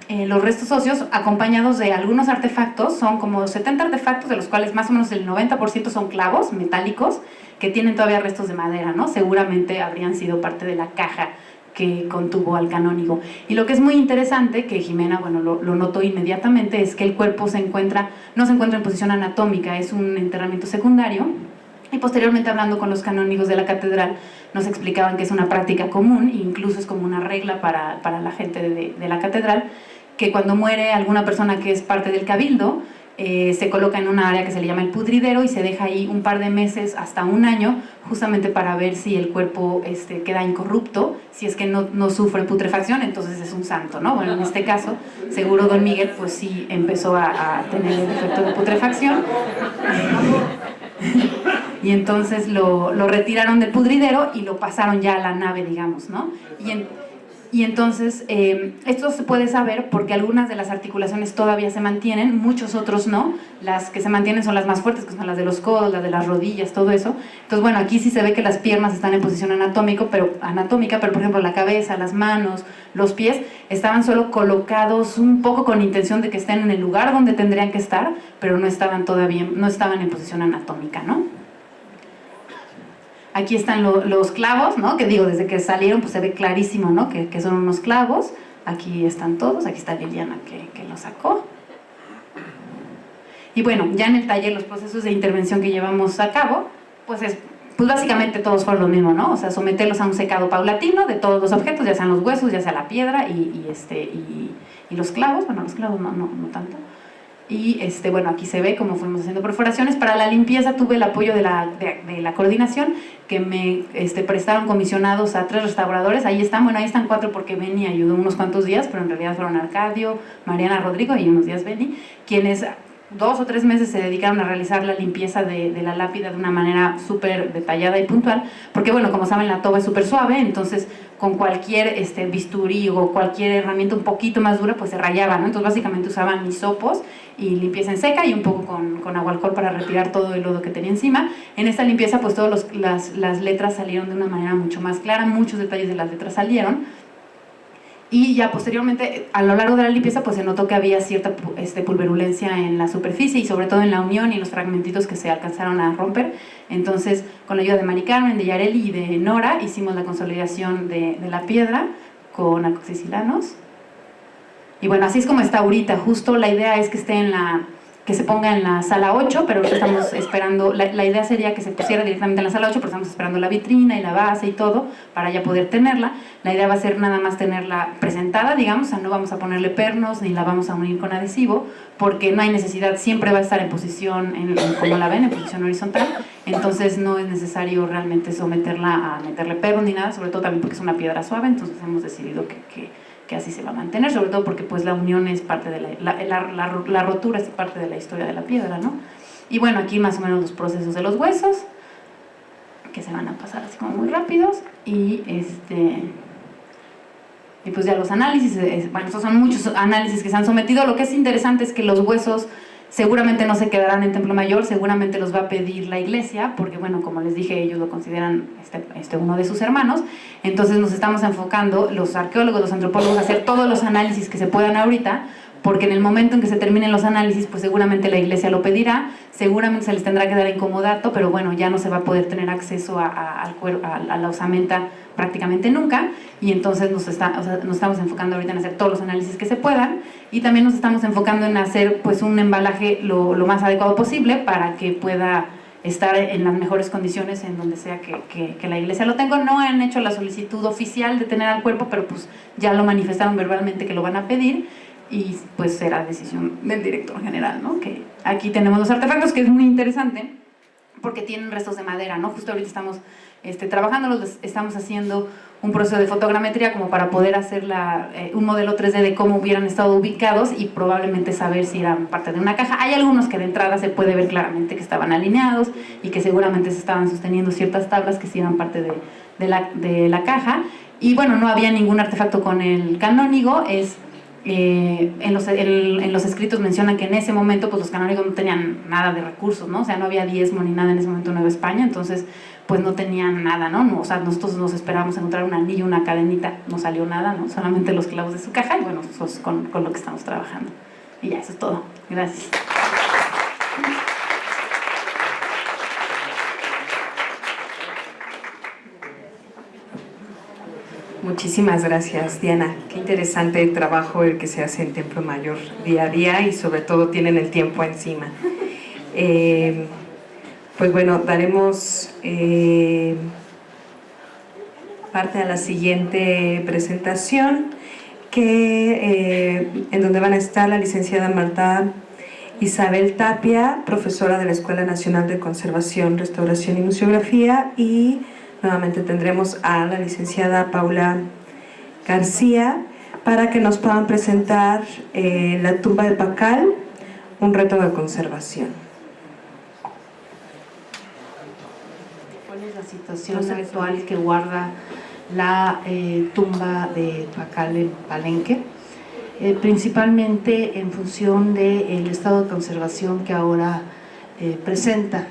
los restos óseos acompañados de algunos artefactos, son como 70 artefactos, de los cuales más o menos el 90% son clavos metálicos, que tienen todavía restos de madera, ¿no? Seguramente habrían sido parte de la caja que contuvo al canónigo. Y lo que es muy interesante, que Jimena, bueno, lo notó inmediatamente, es que el cuerpo no se encuentra en posición anatómica, es un enterramiento secundario, y posteriormente hablando con los canónigos de la catedral, nos explicaban que es una práctica común, e incluso es como una regla para la gente de la catedral, que cuando muere alguna persona que es parte del cabildo, se coloca en una área que se le llama el pudridero y se deja ahí un par de meses hasta un año, justamente para ver si el cuerpo queda incorrupto, si es que no sufre putrefacción, entonces es un santo, ¿no? Bueno, en este caso, seguro don Miguel pues sí empezó a tener el efecto de putrefacción, y entonces lo retiraron del pudridero y lo pasaron ya a la nave, digamos, ¿no? Y entonces esto se puede saber porque algunas de las articulaciones todavía se mantienen, muchos otros no. Las que se mantienen son las más fuertes, que son las de los codos, las de las rodillas, todo eso. Entonces, bueno, aquí sí se ve que las piernas están en posición anatómica, pero por ejemplo la cabeza, las manos, los pies estaban solo colocados un poco con intención de que estén en el lugar donde tendrían que estar, pero no estaban en posición anatómica, ¿no? Aquí están los clavos, ¿no? Que digo, desde que salieron pues se ve clarísimo, ¿no? Que son unos clavos. Aquí están todos, aquí está Liliana que los sacó. Y bueno, ya en el taller los procesos de intervención que llevamos a cabo, pues básicamente todos fueron lo mismo, ¿no? O sea, someterlos a un secado paulatino de todos los objetos, ya sean los huesos, ya sea la piedra y los clavos. Bueno, los clavos no tanto. Y bueno, aquí se ve cómo fuimos haciendo perforaciones. Para la limpieza tuve el apoyo de la coordinación, que me prestaron comisionados a 3 restauradores. Ahí están 4 porque Beni ayudó unos cuantos días, pero en realidad fueron Arcadio, Mariana, Rodrigo y unos días Beni, quienes 2 o 3 meses se dedicaron a realizar la limpieza de la lápida de una manera súper detallada y puntual, porque bueno, como saben, la toba es súper suave, entonces con cualquier bisturí o cualquier herramienta un poquito más dura, pues se rayaba, ¿no? Entonces básicamente usaban hisopos y limpieza en seca y un poco con agua alcohol para retirar todo el lodo que tenía encima. En esta limpieza pues todas las letras salieron de una manera mucho más clara, muchos detalles de las letras salieron. Y ya posteriormente, a lo largo de la limpieza, pues se notó que había cierta pulverulencia en la superficie y sobre todo en la unión y en los fragmentitos que se alcanzaron a romper. Entonces, con la ayuda de Mari Carmen, de Yareli y de Nora, hicimos la consolidación de la piedra con alcoxicilanos. Y bueno, así es como está ahorita. Justo la idea es que que se ponga en la sala 8, pero estamos esperando, la idea sería que se pusiera directamente en la sala 8, pero estamos esperando la vitrina y la base y todo para ya poder tenerla. La idea va a ser nada más tenerla presentada, digamos, o sea, no vamos a ponerle pernos ni la vamos a unir con adhesivo, porque no hay necesidad, siempre va a estar en posición, como la ven, en posición horizontal, entonces no es necesario realmente someterla a meterle pernos ni nada, sobre todo también porque es una piedra suave, entonces hemos decidido que así se va a mantener, sobre todo porque pues la unión es parte de la rotura es parte de la historia de la piedra, ¿no? Y bueno, aquí más o menos los procesos de los huesos, que se van a pasar así como muy rápidos, y pues ya los análisis, bueno, estos son muchos análisis que se han sometido. Lo que es interesante es que los huesos seguramente no se quedarán en Templo Mayor, seguramente los va a pedir la iglesia, porque bueno, como les dije, ellos lo consideran uno de sus hermanos. Entonces nos estamos enfocando, los arqueólogos, los antropólogos, a hacer todos los análisis que se puedan ahorita, porque en el momento en que se terminen los análisis, pues seguramente la iglesia lo pedirá, seguramente se les tendrá que dar en comodato, pero bueno, ya no se va a poder tener acceso a la osamenta prácticamente nunca, y entonces nos estamos enfocando ahorita en hacer todos los análisis que se puedan, y también nos estamos enfocando en hacer pues un embalaje lo más adecuado posible para que pueda estar en las mejores condiciones en donde sea que la iglesia lo tenga. No han hecho la solicitud oficial de tener al cuerpo, pero pues ya lo manifestaron verbalmente que lo van a pedir, y pues será decisión del director general, ¿no? Que aquí tenemos los artefactos, que es muy interesante porque tienen restos de madera, ¿no? Justo ahorita estamos trabajándolos, estamos haciendo un proceso de fotogrametría como para poder hacer un modelo 3D de cómo hubieran estado ubicados y probablemente saber si eran parte de una caja. Hay algunos que de entrada se puede ver claramente que estaban alineados y que seguramente se estaban sosteniendo ciertas tablas que sí eran parte de la caja, y bueno, no había ningún artefacto con el canónigo. En los escritos mencionan que en ese momento pues los canónigos no tenían nada de recursos, ¿no? O sea, no había diezmo ni nada en ese momento en Nueva España, entonces pues no tenían nada, ¿no? O sea, nosotros nos esperábamos encontrar un anillo, una cadenita, no salió nada, ¿no? Solamente los clavos de su caja, y bueno, eso es con lo que estamos trabajando. Y ya, eso es todo. Gracias. Muchísimas gracias, Diana. Qué interesante trabajo el que se hace en Templo Mayor día a día, y sobre todo tienen el tiempo encima. Pues bueno, daremos parte a la siguiente presentación, en donde van a estar la licenciada Marta Isabel Tapia, profesora de la Escuela Nacional de Conservación, Restauración y Museografía, y nuevamente tendremos a la licenciada Paula García para que nos puedan presentar la tumba de Pacal, un reto de conservación. ¿Cuál es la situación actual que guarda la tumba de Pacal en Palenque? Principalmente en función del estado de conservación que ahora presenta.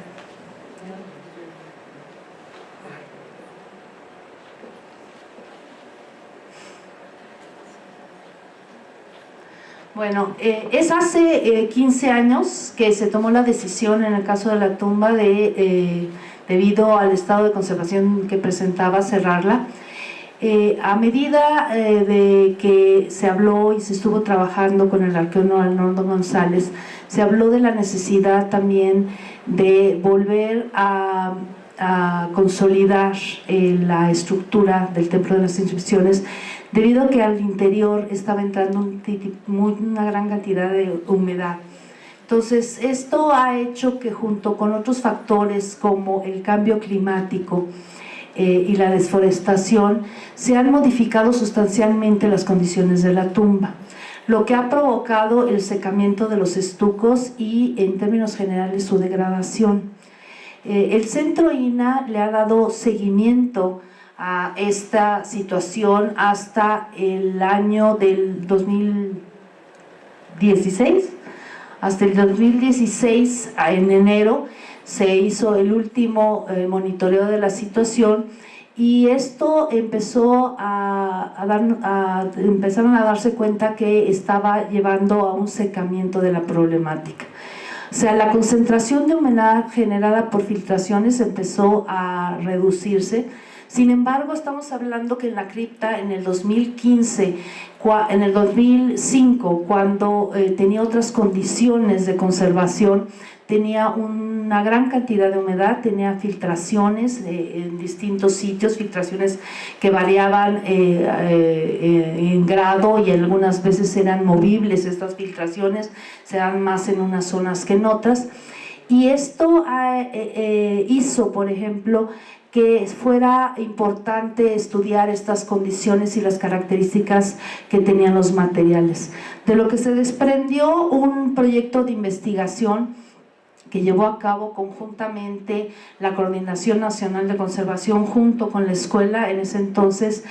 Bueno, es hace 15 años que se tomó la decisión en el caso de la tumba debido al estado de conservación que presentaba, cerrarla. A medida de que se habló y se estuvo trabajando con el arqueólogo Arnoldo González, se habló de la necesidad también de volver a consolidar la estructura del Templo de las Inscripciones, debido a que al interior estaba entrando una gran cantidad de humedad. Entonces, esto ha hecho que, junto con otros factores como el cambio climático y la desforestación, se han modificado sustancialmente las condiciones de la tumba, lo que ha provocado el secamiento de los estucos y, en términos generales, su degradación. El Centro INAH le ha dado seguimiento a esta situación hasta el año del 2016. Hasta el 2016, en enero, se hizo el último monitoreo de la situación, y esto empezaron a darse cuenta que estaba llevando a un secamiento de la problemática. O sea, la concentración de humedad generada por filtraciones empezó a reducirse. Sin embargo, estamos hablando que en la cripta en el 2015, en el 2005, cuando tenía otras condiciones de conservación, tenía una gran cantidad de humedad, tenía filtraciones en distintos sitios, filtraciones que variaban en grado, y algunas veces eran movibles. Estas filtraciones se dan más en unas zonas que en otras, y esto hizo, por ejemplo, que fuera importante estudiar estas condiciones y las características que tenían los materiales, de lo que se desprendió un proyecto de investigación que llevó a cabo conjuntamente la Coordinación Nacional de Conservación junto con la escuela. En ese entonces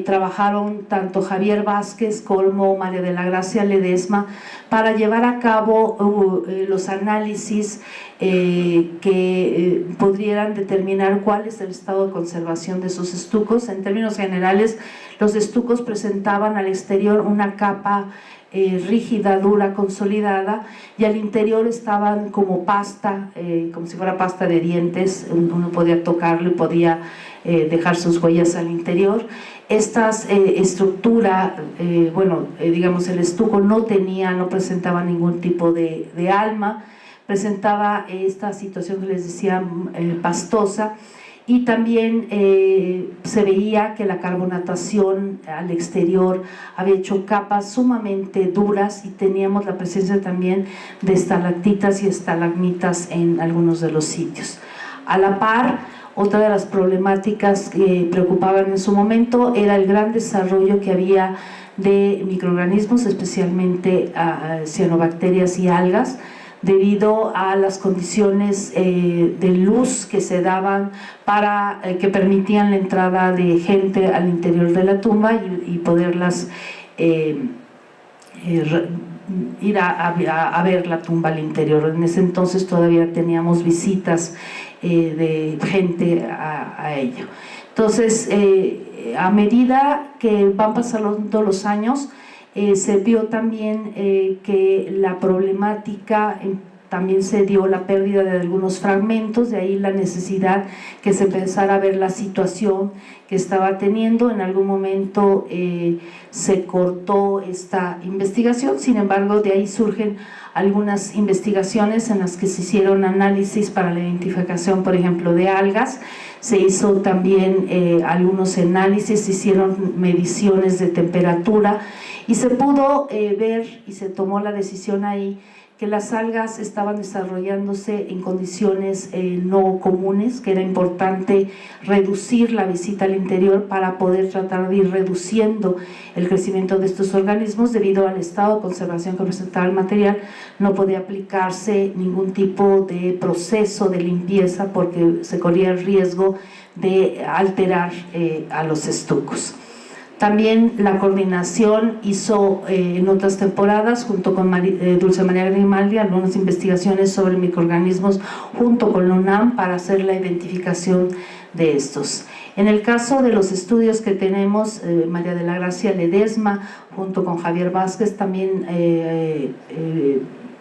trabajaron tanto Javier Vázquez como María de la Gracia Ledesma para llevar a cabo los análisis que pudieran determinar cuál es el estado de conservación de esos estucos. En términos generales, los estucos presentaban al exterior una capa rígida, dura, consolidada, y al interior estaban como pasta, como si fuera pasta de dientes. Uno podía tocarlo y podía dejar sus huellas al interior. Esta estructura, digamos, el estuco no presentaba ningún tipo de alma, presentaba esta situación que les decía pastosa, y también se veía que la carbonatación al exterior había hecho capas sumamente duras, y teníamos la presencia también de estalactitas y estalagmitas en algunos de los sitios. A la par, otra de las problemáticas que preocupaban en su momento era el gran desarrollo que había de microorganismos, especialmente cianobacterias y algas, debido a las condiciones de luz que se daban que permitían la entrada de gente al interior de la tumba y poderlas ir a ver la tumba al interior. En ese entonces todavía teníamos visitas de gente a ello. Entonces, a medida que van pasando los años, se vio también que la problemática, también se dio la pérdida de algunos fragmentos, de ahí la necesidad que se empezara a ver la situación que estaba teniendo. En algún momento se cortó esta investigación, sin embargo de ahí surgen algunas investigaciones en las que se hicieron análisis para la identificación, por ejemplo, de algas. Se hizo también algunos análisis, se hicieron mediciones de temperatura, y se pudo ver, y se tomó la decisión ahí, que las algas estaban desarrollándose en condiciones no comunes, que era importante reducir la visita al interior para poder tratar de ir reduciendo el crecimiento de estos organismos. Debido al estado de conservación que presentaba el material, no podía aplicarse ningún tipo de proceso de limpieza porque se corría el riesgo de alterar a los estucos. También la coordinación hizo en otras temporadas, junto con Dulce María Grimaldi, algunas investigaciones sobre microorganismos junto con la UNAM para hacer la identificación de estos. En el caso de los estudios que tenemos, María de la Gracia Ledesma, junto con Javier Vázquez, también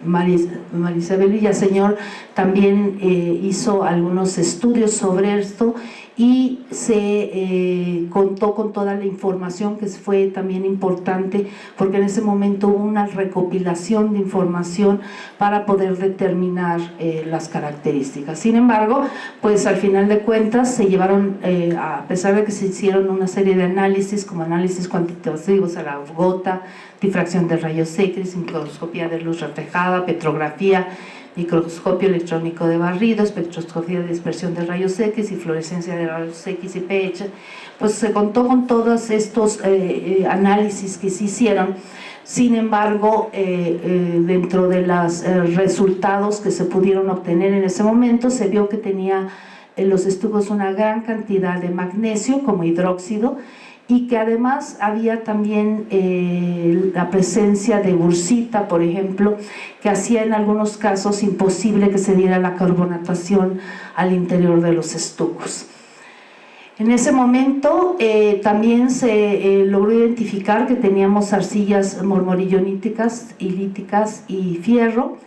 Marisabel Villaseñor también hizo algunos estudios sobre esto, y se contó con toda la información, que fue también importante porque en ese momento hubo una recopilación de información para poder determinar las características. Sin embargo, pues al final de cuentas se llevaron, a pesar de que se hicieron una serie de análisis, como análisis cuantitativos a la gota, difracción de rayos X, microscopía de luz reflejada, petrografía, microscopio electrónico de barrido, espectroscopía de dispersión de rayos X y fluorescencia de rayos X y pH, pues se contó con todos estos análisis que se hicieron. Sin embargo, dentro de los resultados que se pudieron obtener en ese momento, se vio que tenía en los estucos una gran cantidad de magnesio como hidróxido, y que además había también la presencia de bursita, por ejemplo, que hacía en algunos casos imposible que se diera la carbonatación al interior de los estucos. En ese momento también se logró identificar que teníamos arcillas mormorilloníticas, ilíticas y fierro,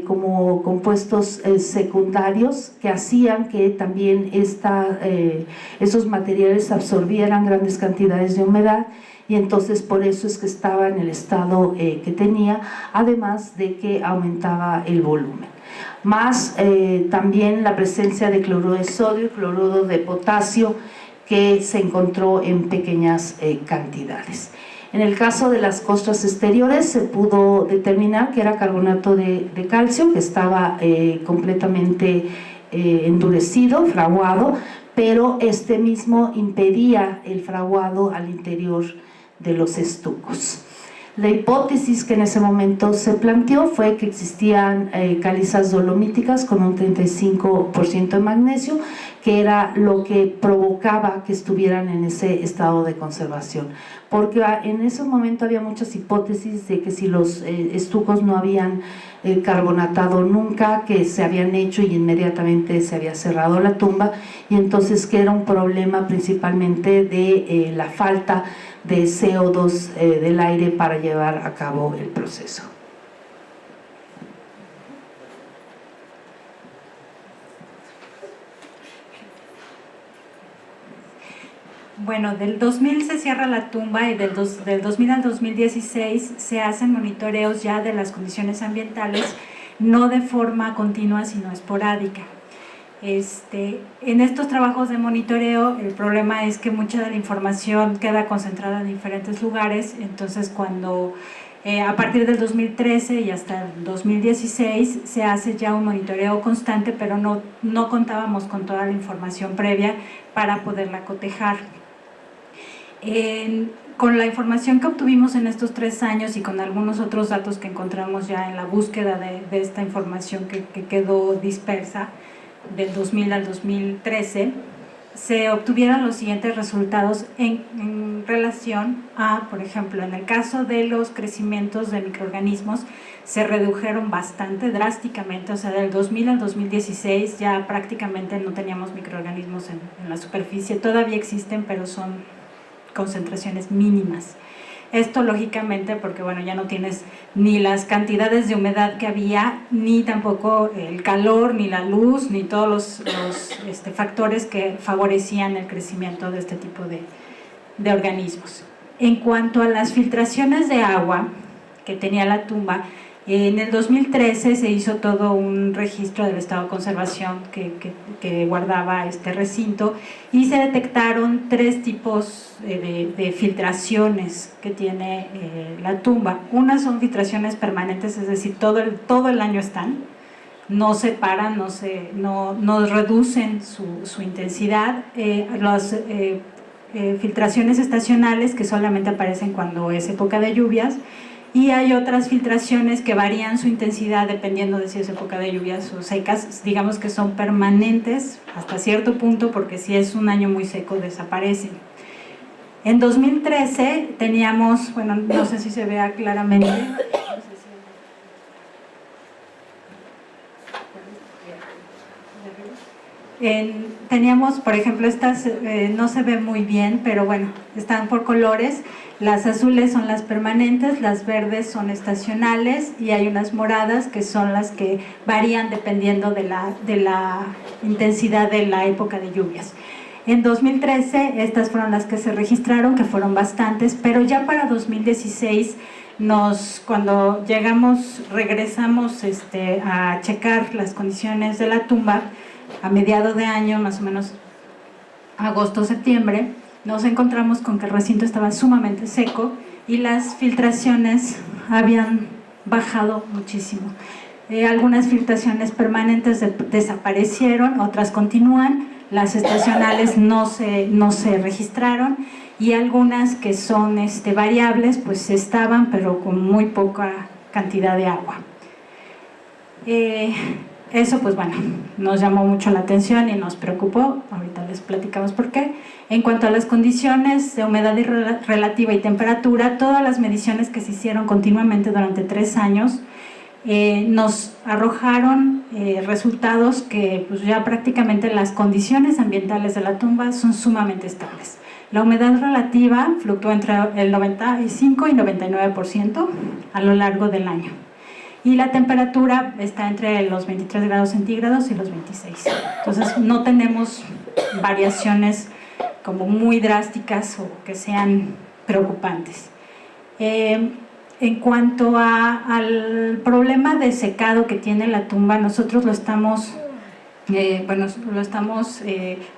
como compuestos secundarios que hacían que también esos materiales absorbieran grandes cantidades de humedad, y entonces por eso es que estaba en el estado que tenía, además de que aumentaba el volumen. Más también la presencia de cloruro de sodio y cloruro de potasio, que se encontró en pequeñas cantidades. En el caso de las costras exteriores se pudo determinar que era carbonato de calcio, que estaba completamente endurecido, fraguado, pero este mismo impedía el fraguado al interior de los estucos. La hipótesis que en ese momento se planteó fue que existían calizas dolomíticas con un 35% de magnesio, que era lo que provocaba que estuvieran en ese estado de conservación, porque en ese momento había muchas hipótesis de que si los estucos no habían carbonatado nunca, que se habían hecho y inmediatamente se había cerrado la tumba, y entonces que era un problema principalmente de la falta de CO2 del aire para llevar a cabo el proceso. Bueno, del 2000 se cierra la tumba y del 2000 al 2016 se hacen monitoreos ya de las condiciones ambientales, no de forma continua sino esporádica. En estos trabajos de monitoreo el problema es que mucha de la información queda concentrada en diferentes lugares, entonces cuando a partir del 2013 y hasta el 2016 se hace ya un monitoreo constante, pero no contábamos con toda la información previa para poderla cotejar. Con la información que obtuvimos en estos 3 años y con algunos otros datos que encontramos ya en la búsqueda de esta información que quedó dispersa del 2000 al 2013, se obtuvieron los siguientes resultados en relación a, por ejemplo, en el caso de los crecimientos de microorganismos, se redujeron bastante drásticamente, o sea, del 2000 al 2016 ya prácticamente no teníamos microorganismos en la superficie, todavía existen, pero son concentraciones mínimas. Esto lógicamente porque bueno, ya no tienes ni las cantidades de humedad que había, ni tampoco el calor, ni la luz, ni todos los factores que favorecían el crecimiento de este tipo de organismos. En cuanto a las filtraciones de agua que tenía la tumba, en el 2013 se hizo todo un registro del estado de conservación que guardaba este recinto y se detectaron 3 tipos de filtraciones que tiene la tumba. Unas son filtraciones permanentes, es decir, todo el año están, no se paran, no reducen su intensidad. Las filtraciones estacionales que solamente aparecen cuando es época de lluvias, y hay otras filtraciones que varían su intensidad dependiendo de si es época de lluvias o secas, digamos que son permanentes hasta cierto punto porque si es un año muy seco desaparecen. En 2013 teníamos, bueno, no sé si se vea claramente, teníamos, por ejemplo, estas no se ve muy bien, pero bueno, están por colores. Las azules son las permanentes, las verdes son estacionales y hay unas moradas que son las que varían dependiendo de la intensidad de la época de lluvias. En 2013 estas fueron las que se registraron, que fueron bastantes, pero ya para 2016 cuando regresamos a checar las condiciones de la tumba a mediados de año, más o menos agosto, septiembre, nos encontramos con que el recinto estaba sumamente seco y las filtraciones habían bajado muchísimo. Algunas filtraciones permanentes desaparecieron, otras continúan, las estacionales no se registraron y algunas que son variables pues estaban pero con muy poca cantidad de agua. Eso pues bueno, nos llamó mucho la atención y nos preocupó, ahorita les platicamos por qué. En cuanto a las condiciones de humedad relativa y temperatura, todas las mediciones que se hicieron continuamente durante 3 años nos arrojaron resultados que pues ya prácticamente las condiciones ambientales de la tumba son sumamente estables. La humedad relativa fluctúa entre el 95 y 99% a lo largo del año. Y la temperatura está entre los 23 grados centígrados y los 26. Entonces no tenemos variaciones como muy drásticas o que sean preocupantes. En cuanto al problema de secado que tiene la tumba, nosotros lo estamos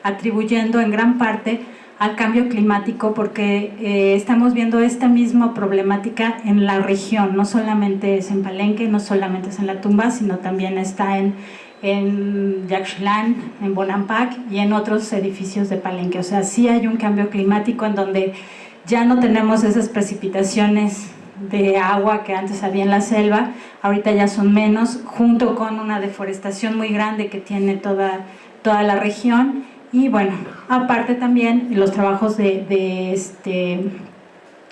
atribuyendo en gran parte al cambio climático porque estamos viendo esta misma problemática en la región, no solamente es en Palenque, no solamente es en la tumba, sino también está en Yaxchilán, en Bonampak y en otros edificios de Palenque. O sea, sí hay un cambio climático en donde ya no tenemos esas precipitaciones de agua que antes había en la selva, ahorita ya son menos, junto con una deforestación muy grande que tiene toda la región. Y bueno, aparte también los trabajos de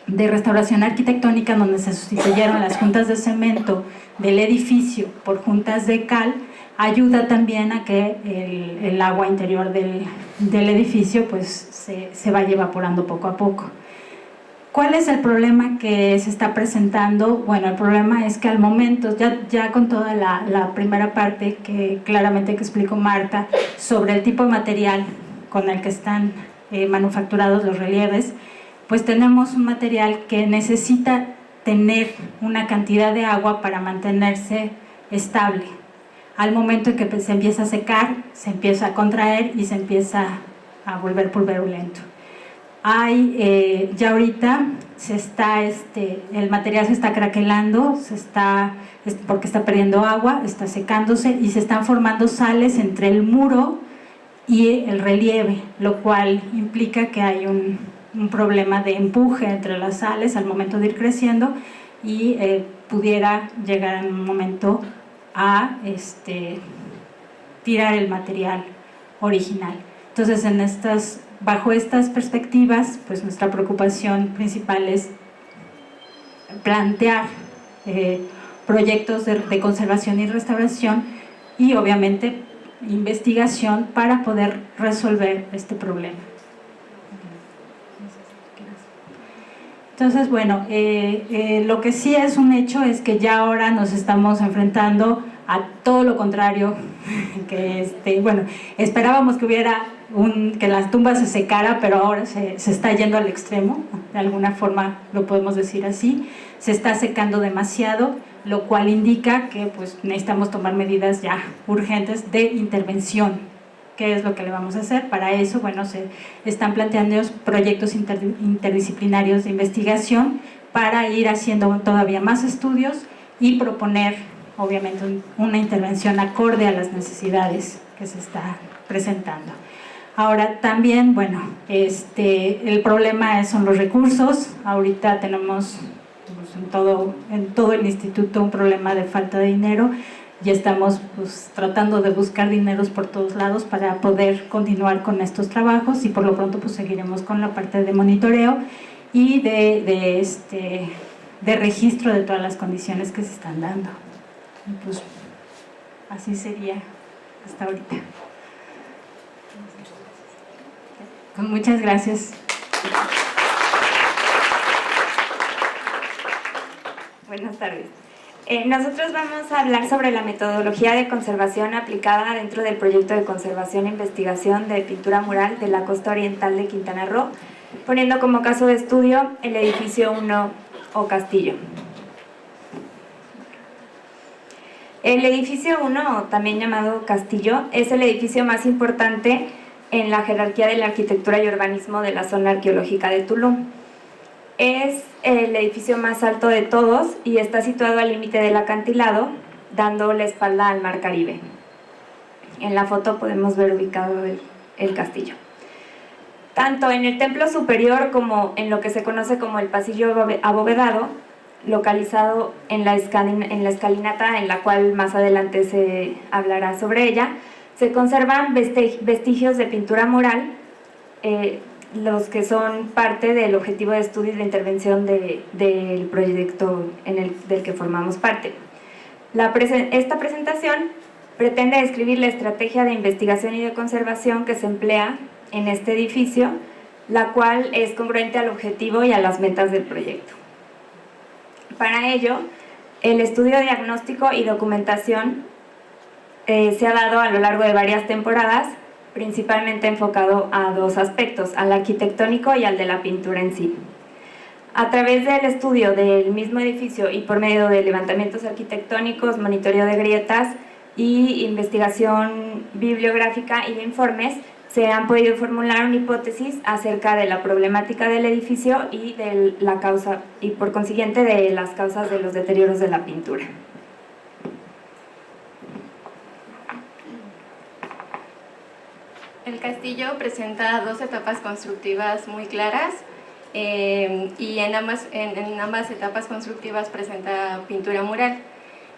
restauración arquitectónica, donde se sustituyeron las juntas de cemento del edificio por juntas de cal, ayuda también a que el agua interior del edificio pues se vaya evaporando poco a poco. ¿Cuál es el problema que se está presentando? Bueno, el problema es que al momento, ya con toda la primera parte que claramente que explicó Marta sobre el tipo de material con el que están manufacturados los relieves, pues tenemos un material que necesita tener una cantidad de agua para mantenerse estable. Al momento en que se empieza a secar, se empieza a contraer y se empieza a volver pulverulento. Ya ahorita el material se está craquelando, porque está perdiendo agua, está secándose y se están formando sales entre el muro y el relieve, lo cual implica que hay un problema de empuje entre las sales al momento de ir creciendo y pudiera llegar en un momento a tirar el material original. Entonces, bajo estas perspectivas, pues nuestra preocupación principal es plantear proyectos de conservación y restauración y obviamente investigación para poder resolver este problema. Entonces, bueno, lo que sí es un hecho es que ya ahora nos estamos enfrentando a todo lo contrario, que bueno, esperábamos que hubiera que las tumbas se secara, pero ahora se está yendo al extremo, de alguna forma lo podemos decir así, se está secando demasiado, lo cual indica que pues necesitamos tomar medidas ya urgentes de intervención. ¿Qué es lo que le vamos a hacer? Para eso, bueno, se están planteando proyectos interdisciplinarios de investigación para ir haciendo todavía más estudios y proponer, obviamente, una intervención acorde a las necesidades que se está presentando. Ahora también, bueno, el problema son los recursos. Ahorita tenemos pues, en todo el instituto un problema de falta de dinero. Ya estamos pues, tratando de buscar dineros por todos lados para poder continuar con estos trabajos y por lo pronto pues seguiremos con la parte de monitoreo y de registro de todas las condiciones que se están dando. Y pues así sería hasta ahorita. Muchas gracias. Buenas tardes. Nosotros vamos a hablar sobre la metodología de conservación aplicada dentro del proyecto de conservación e investigación de pintura mural de la costa oriental de Quintana Roo, poniendo como caso de estudio el edificio 1 o castillo. El edificio 1, o también llamado castillo, es el edificio más importante en la jerarquía de la arquitectura y urbanismo de la zona arqueológica de Tulum. Es el edificio más alto de todos y está situado al límite del acantilado, dando la espalda al mar Caribe. En la foto podemos ver ubicado el castillo. Tanto en el templo superior como en lo que se conoce como el pasillo abovedado, localizado en la escalinata, en la cual más adelante se hablará sobre ella, se conservan vestigios de pintura mural, los que son parte del objetivo de estudio y de intervención del proyecto del que formamos parte. Esta presentación pretende describir la estrategia de investigación y de conservación que se emplea en este edificio, la cual es congruente al objetivo y a las metas del proyecto. Para ello, el estudio diagnóstico y documentación se ha dado a lo largo de varias temporadas, principalmente enfocado a dos aspectos, al arquitectónico y al de la pintura en sí. A través del estudio del mismo edificio y por medio de levantamientos arquitectónicos, monitoreo de grietas y investigación bibliográfica y de informes, se han podido formular una hipótesis acerca de la problemática del edificio y de la causa, y por consiguiente de las causas de los deterioros de la pintura. El castillo presenta dos etapas constructivas muy claras y en ambas etapas constructivas presenta pintura mural.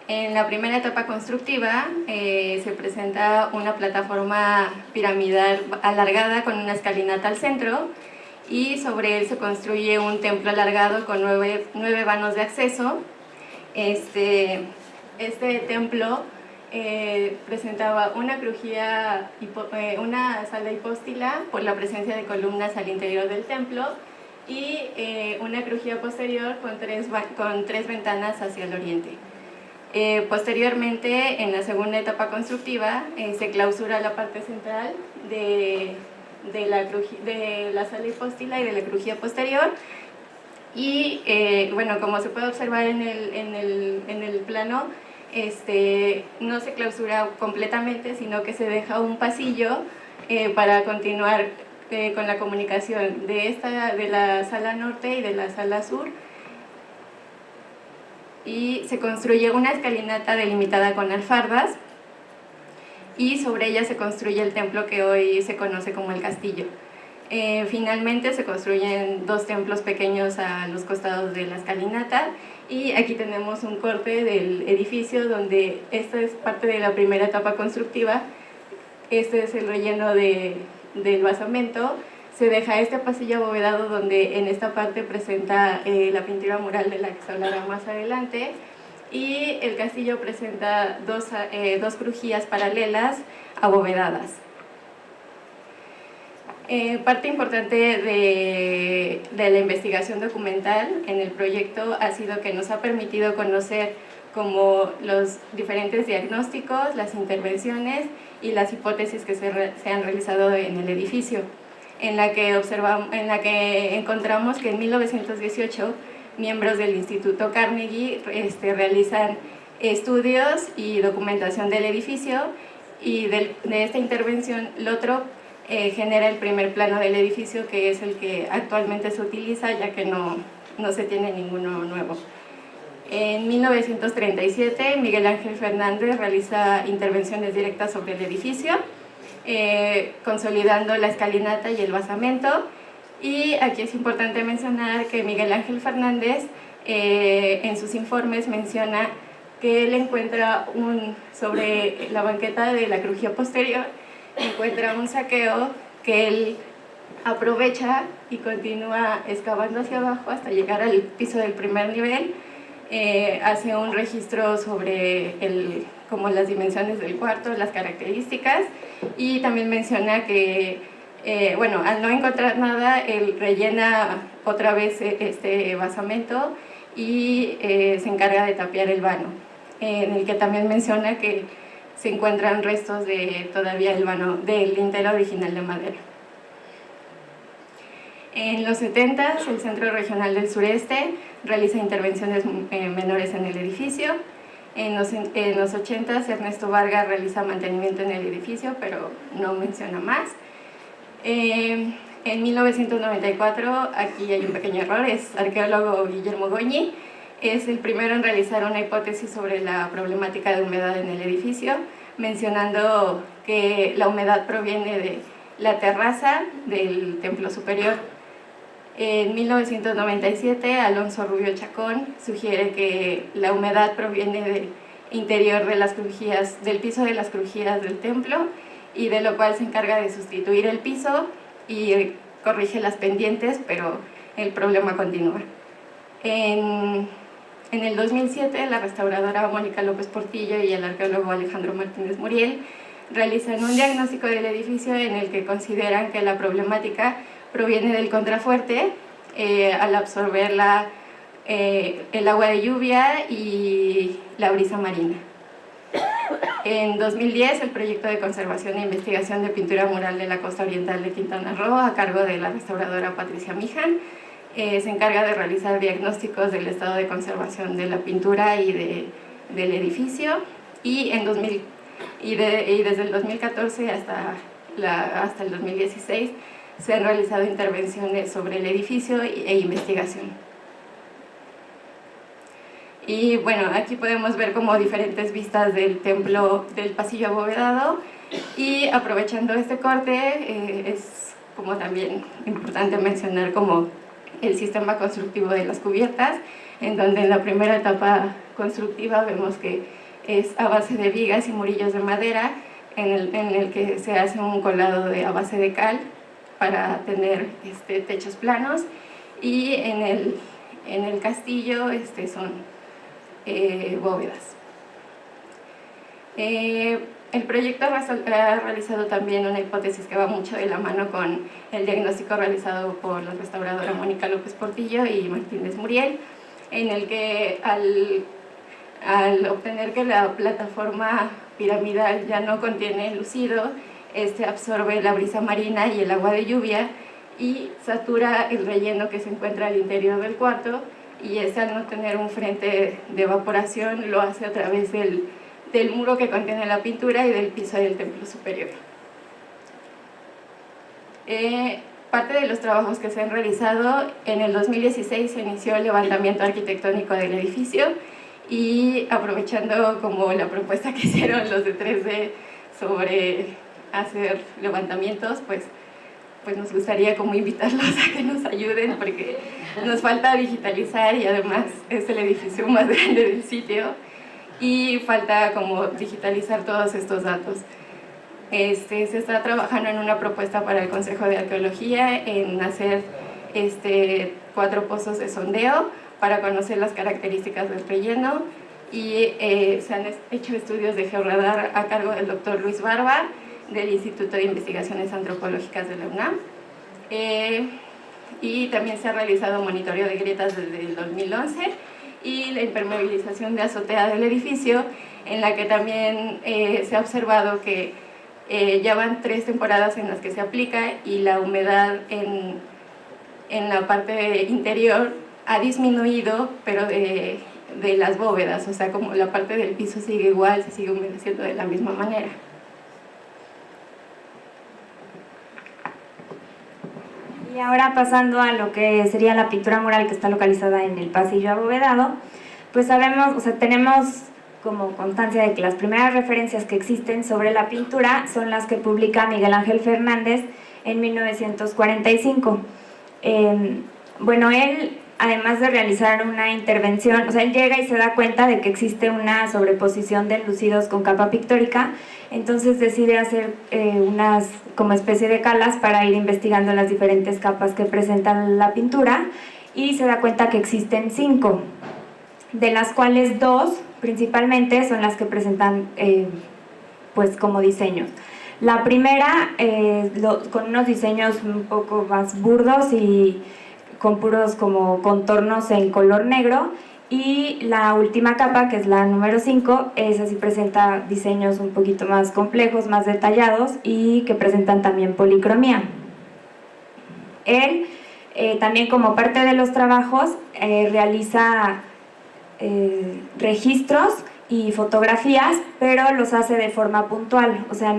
En la primera etapa constructiva se presenta una plataforma piramidal alargada con una escalinata al centro y sobre él se construye un templo alargado con nueve vanos de acceso. Este templo presentaba una crujía, una sala hipóstila por la presencia de columnas al interior del templo y una crujía posterior con tres ventanas hacia el oriente. Posteriormente, en la segunda etapa constructiva, se clausura la parte central de la sala hipóstila y de la crujía posterior. Y bueno, como se puede observar en el plano, no se clausura completamente, sino que se deja un pasillo para continuar con la comunicación de la sala norte y de la sala sur. Y se construye una escalinata delimitada con alfardas y sobre ella se construye el templo que hoy se conoce como el castillo. Finalmente se construyen 2 templos pequeños a los costados de la escalinata y aquí tenemos un corte del edificio donde esta es parte de la primera etapa constructiva. Este es el relleno del basamento. Se deja este pasillo abovedado donde en esta parte presenta la pintura mural de la que se hablará más adelante, y el castillo presenta dos crujías paralelas abovedadas. Parte importante de la investigación documental en el proyecto ha sido que nos ha permitido conocer como los diferentes diagnósticos, las intervenciones y las hipótesis que se han realizado en el edificio, en la que encontramos que en 1918 miembros del Instituto Carnegie realizan estudios y documentación del edificio, y de esta intervención Lothrop genera el primer plano del edificio, que es el que actualmente se utiliza, ya que no se tiene ninguno nuevo. En 1937 Miguel Ángel Fernández realiza intervenciones directas sobre el edificio, consolidando la escalinata y el basamento. Y aquí es importante mencionar que Miguel Ángel Fernández en sus informes menciona que él encuentra sobre la banqueta de la crujía posterior, encuentra un saqueo que él aprovecha y continúa excavando hacia abajo hasta llegar al piso del primer nivel. Hace un registro sobre como las dimensiones del cuarto, las características, y también menciona que bueno, al no encontrar nada, él rellena otra vez este basamento y se encarga de tapiar el vano, en el que también menciona que se encuentran restos de todavía el vano del lintero original de madera. En los 70, el Centro Regional del Sureste realiza intervenciones menores en el edificio. En los 80, Ernesto Vargas realiza mantenimiento en el edificio, pero no menciona más. En 1994, aquí hay un pequeño error, es arqueólogo Guillermo Goñi, es el primero en realizar una hipótesis sobre la problemática de humedad en el edificio, mencionando que la humedad proviene de la terraza del templo superior. En 1997, Alonso Rubio Chacón sugiere que la humedad proviene del interior de las crujías, del piso de las crujías del templo, y de lo cual se encarga de sustituir el piso y corrige las pendientes, pero el problema continúa. En el 2007, la restauradora Mónica López Portillo y el arqueólogo Alejandro Martínez Muriel realizan un diagnóstico del edificio en el que consideran que la problemática proviene del contrafuerte al absorber el agua de lluvia y la brisa marina. En 2010, el proyecto de conservación e investigación de pintura mural de la costa oriental de Quintana Roo, a cargo de la restauradora Patricia Mijan, se encarga de realizar diagnósticos del estado de conservación de la pintura y del edificio, y desde el 2014 hasta el 2016 se han realizado intervenciones sobre el edificio e investigación. Y bueno, aquí podemos ver como diferentes vistas del templo, del pasillo abovedado, y aprovechando este corte es como también importante mencionar como el sistema constructivo de las cubiertas, en donde en la primera etapa constructiva vemos que es a base de vigas y murillos de madera, en el que se hace un colado a base de cal para tener techos planos, y en el castillo son bóvedas. El proyecto ha realizado también una hipótesis que va mucho de la mano con el diagnóstico realizado por la restauradora Mónica López Portillo y Martínez Muriel, en el que al obtener que la plataforma piramidal ya no contiene lucido, absorbe la brisa marina y el agua de lluvia y satura el relleno que se encuentra al interior del cuarto, y al no tener un frente de evaporación lo hace a través del muro que contiene la pintura y del piso del templo superior. Parte de los trabajos que se han realizado, en el 2016 se inició el levantamiento arquitectónico del edificio, y aprovechando como la propuesta que hicieron los de 3D sobre hacer levantamientos, pues nos gustaría como invitarlos a que nos ayuden, porque nos falta digitalizar y además es el edificio más grande del sitio y falta como digitalizar todos estos datos. Se está trabajando en una propuesta para el Consejo de Arqueología en hacer 4 pozos de sondeo para conocer las características del relleno, y se han hecho estudios de georradar a cargo del doctor Luis Barba del Instituto de Investigaciones Antropológicas de la UNAM, y también se ha realizado monitoreo de grietas desde el 2011 y la impermeabilización de azotea del edificio, en la que también se ha observado que ya van 3 temporadas en las que se aplica y la humedad en la parte interior ha disminuido, pero de las bóvedas, o sea, como la parte del piso sigue igual, se sigue humedeciendo de la misma manera. Y ahora pasando a lo que sería la pintura mural que está localizada en el pasillo abovedado, pues sabemos, o sea, tenemos como constancia de que las primeras referencias que existen sobre la pintura son las que publica Miguel Ángel Fernández en 1945. Bueno, él, además de realizar una intervención, o sea, él llega y se da cuenta de que existe una sobreposición de enlucidos con capa pictórica, entonces decide hacer unas como especie de calas para ir investigando las diferentes capas que presentan la pintura, y se da cuenta que existen 5, de las cuales 2 principalmente son las que presentan pues como diseños. La primera, con unos diseños un poco más burdos y con puros como contornos en color negro, y la última capa, que es la número 5, esa sí presenta diseños un poquito más complejos, más detallados, y que presentan también policromía. Él también, como parte de los trabajos, realiza registros y fotografías, pero los hace de forma puntual, o sea,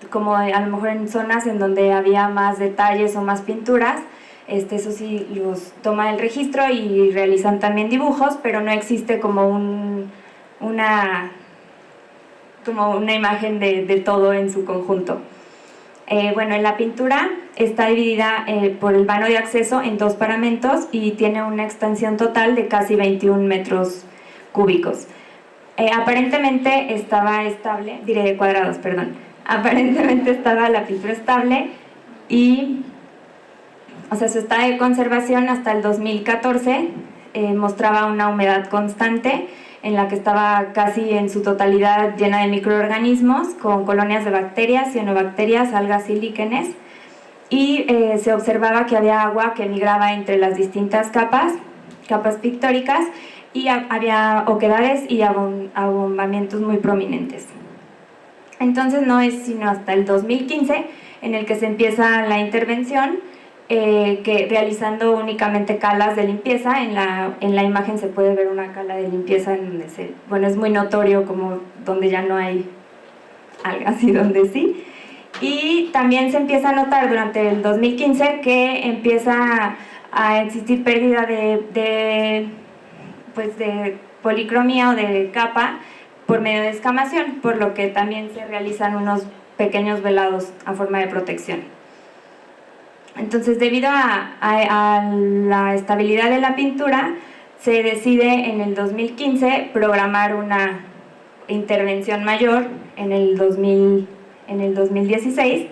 como a lo mejor en zonas en donde había más detalles o más pinturas, eso sí los toma el registro y realizan también dibujos, pero no existe como una imagen de todo en su conjunto. Bueno, en la pintura está dividida por el vano de acceso en 2 paramentos y tiene una extensión total de casi 21 metros cúbicos. Aparentemente estaba estable, diré cuadrados, perdón. Aparentemente estaba la pintura estable y, o sea, su estado de conservación hasta el 2014 mostraba una humedad constante en la que estaba casi en su totalidad llena de microorganismos con colonias de bacterias, cianobacterias, algas y líquenes, y se observaba que había agua que migraba entre las distintas capas pictóricas, y había oquedades y abombamientos muy prominentes. Entonces no es sino hasta el 2015 en el que se empieza la intervención, que realizando únicamente calas de limpieza. En la imagen se puede ver una cala de limpieza en donde bueno, es muy notorio como donde ya no hay algas y donde sí. Y también se empieza a notar durante el 2015 que empieza a existir pérdida de policromía o de capa por medio de escamación, por lo que también se realizan unos pequeños velados a forma de protección. Entonces, debido a la estabilidad de la pintura, se decide en el 2015 programar una intervención mayor en el 2016,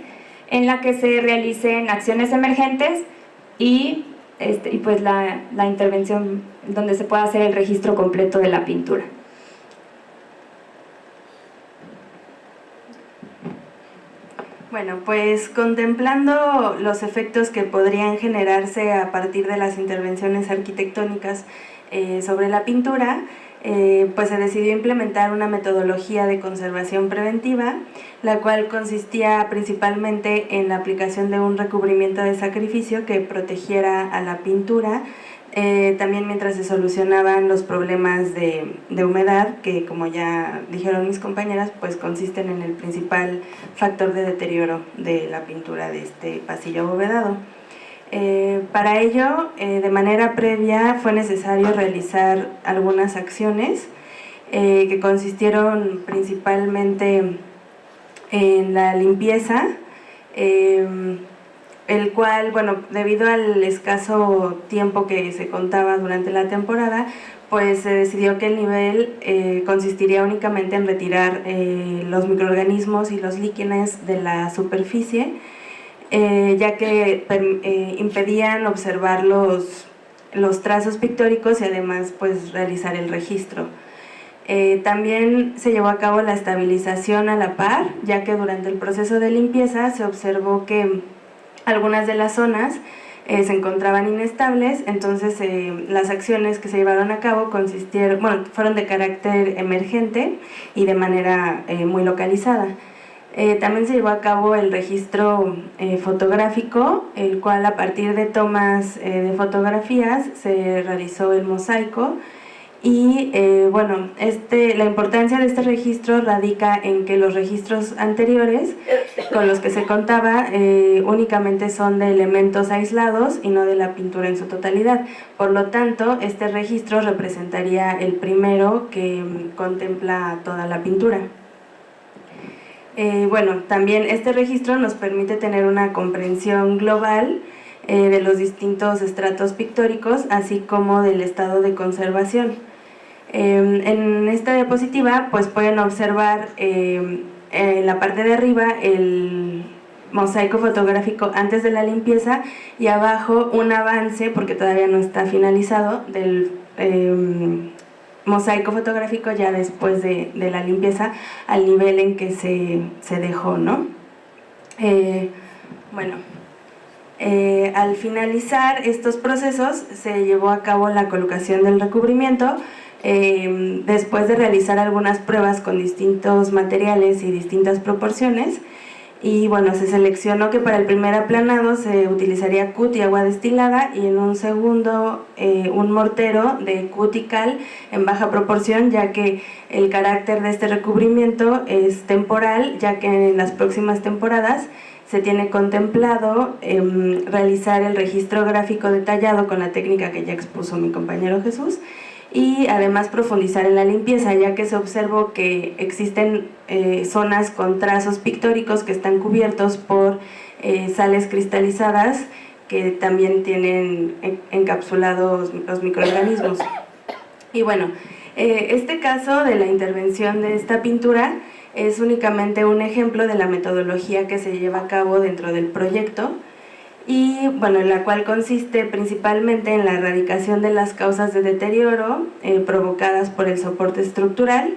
en la que se realicen acciones emergentes y pues la intervención donde se pueda hacer el registro completo de la pintura. Bueno, pues contemplando los efectos que podrían generarse a partir de las intervenciones arquitectónicas sobre la pintura, pues se decidió implementar una metodología de conservación preventiva, la cual consistía principalmente en la aplicación de un recubrimiento de sacrificio que protegiera a la pintura, también mientras se solucionaban los problemas de humedad, que como ya dijeron mis compañeras, pues consisten en el principal factor de deterioro de la pintura de este pasillo abovedado. Para ello, de manera previa, fue necesario realizar algunas acciones que consistieron principalmente en la limpieza, el cual, bueno, debido al escaso tiempo que se contaba durante la temporada, pues se decidió que el nivel consistiría únicamente en retirar los microorganismos y los líquenes de la superficie, ya que impedían observar los trazos pictóricos y además pues realizar el registro. También se llevó a cabo la estabilización a la par, ya que durante el proceso de limpieza se observó que algunas de las zonas se encontraban inestables, entonces las acciones que se llevaron a cabo fueron de carácter emergente y de manera muy localizada. También se llevó a cabo el registro fotográfico, el cual a partir de tomas de fotografías se realizó el mosaico. Y bueno, la importancia de este registro radica en que los registros anteriores con los que se contaba únicamente son de elementos aislados y no de la pintura en su totalidad. Por lo tanto, este registro representaría el primero que contempla toda la pintura. Bueno, también este registro nos permite tener una comprensión global de los distintos estratos pictóricos, así como del estado de conservación. En esta diapositiva pues pueden observar en la parte de arriba el mosaico fotográfico antes de la limpieza y abajo un avance, porque todavía no está finalizado, del mosaico fotográfico ya después de la limpieza al nivel en que se dejó, ¿no? Bueno, al finalizar estos procesos se llevó a cabo la colocación del recubrimiento. Después de realizar algunas pruebas con distintos materiales y distintas proporciones, y bueno, se seleccionó que para el primer aplanado se utilizaría cut y agua destilada, y en un segundo un mortero de cut y cal en baja proporción, ya que el carácter de este recubrimiento es temporal, ya que en las próximas temporadas se tiene contemplado realizar el registro gráfico detallado con la técnica que ya expuso mi compañero Jesús, y además profundizar en la limpieza, ya que se observó que existen zonas con trazos pictóricos que están cubiertos por sales cristalizadas que también tienen encapsulados los microorganismos. Y bueno, este caso de la intervención de esta pintura es únicamente un ejemplo de la metodología que se lleva a cabo dentro del proyecto, y bueno, la cual consiste principalmente en la erradicación de las causas de deterioro provocadas por el soporte estructural,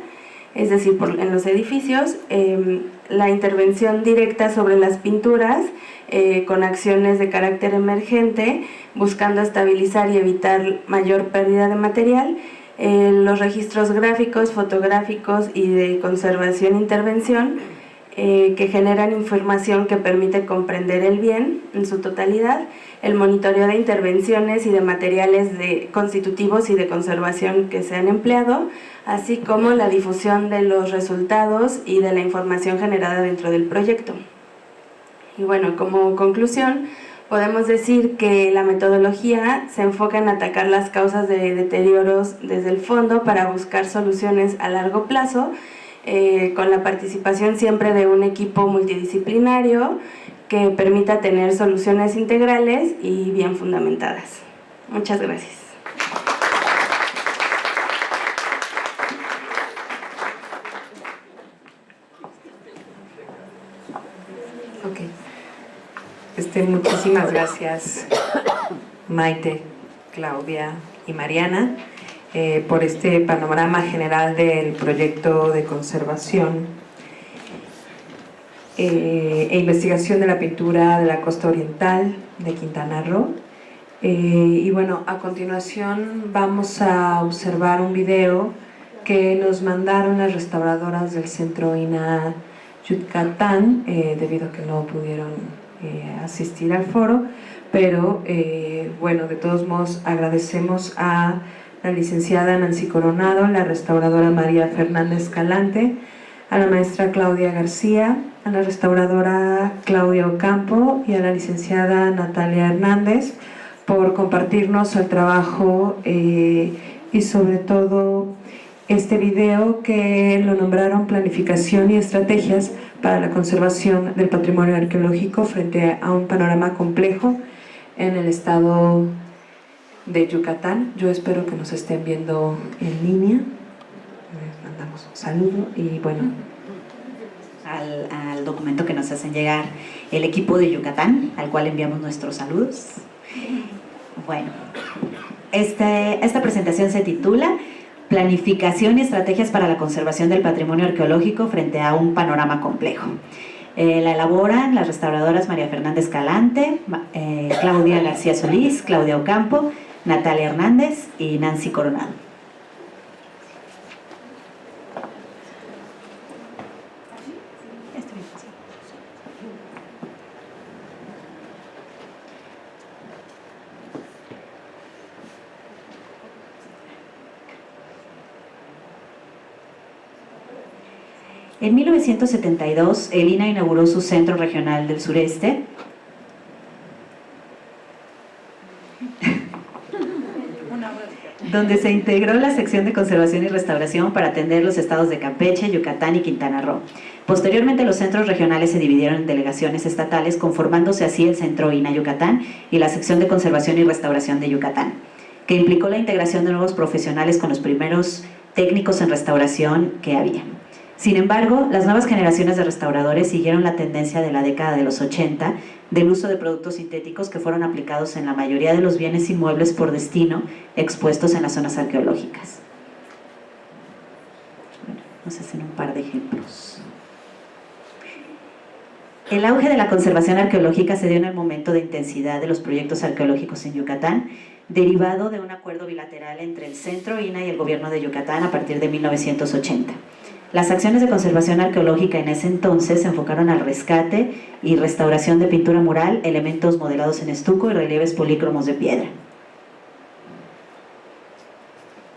es decir, en los edificios, la intervención directa sobre las pinturas con acciones de carácter emergente, buscando estabilizar y evitar mayor pérdida de material, los registros gráficos, fotográficos y de conservación e intervención, que generan información que permite comprender el bien en su totalidad, el monitoreo de intervenciones y de materiales constitutivos y de conservación que se han empleado, así como la difusión de los resultados y de la información generada dentro del proyecto. Y bueno, como conclusión, podemos decir que la metodología se enfoca en atacar las causas de deterioros desde el fondo para buscar soluciones a largo plazo, con la participación siempre de un equipo multidisciplinario que permita tener soluciones integrales y bien fundamentadas. Muchas gracias. Ok. Muchísimas gracias, Maite, Claudia y Mariana, por este panorama general del proyecto de conservación. e investigación de la pintura de la costa oriental de Quintana Roo. Y bueno, a continuación vamos a observar un video que nos mandaron las restauradoras del Centro INA Yucatán, debido a que no pudieron asistir al foro, pero bueno, de todos modos agradecemos a la licenciada Nancy Coronado, la restauradora María Fernández Escalante, a la maestra Claudia García, a la restauradora Claudia Ocampo y a la licenciada Natalia Hernández por compartirnos el trabajo y sobre todo este video que lo nombraron Planificación y Estrategias para la Conservación del Patrimonio Arqueológico frente a un panorama complejo en el estado de Yucatán. Yo espero que nos estén viendo en línea. Les mandamos un saludo y bueno. Al documento que nos hacen llegar el equipo de Yucatán, al cual enviamos nuestros saludos. Bueno, esta presentación se titula Planificación y estrategias para la conservación del patrimonio arqueológico frente a un panorama complejo. La elaboran las restauradoras María Fernández Escalante, Claudia García Solís, Claudia Ocampo, Natalia Hernández y Nancy Coronado. En 1972, el INA inauguró su Centro Regional del Sureste, donde se integró la sección de conservación y restauración para atender los estados de Campeche, Yucatán y Quintana Roo. Posteriormente, los centros regionales se dividieron en delegaciones estatales, conformándose así el Centro INA Yucatán y la sección de conservación y restauración de Yucatán, que implicó la integración de nuevos profesionales con los primeros técnicos en restauración que había. Sin embargo, las nuevas generaciones de restauradores siguieron la tendencia de la década de los 80 del uso de productos sintéticos que fueron aplicados en la mayoría de los bienes inmuebles por destino expuestos en las zonas arqueológicas. Bueno, nos hacen un par de ejemplos. El auge de la conservación arqueológica se dio en el momento de intensidad de los proyectos arqueológicos en Yucatán, derivado de un acuerdo bilateral entre el Centro INA y el gobierno de Yucatán a partir de 1980. Las acciones de conservación arqueológica en ese entonces se enfocaron al rescate y restauración de pintura mural, elementos modelados en estuco y relieves polícromos de piedra.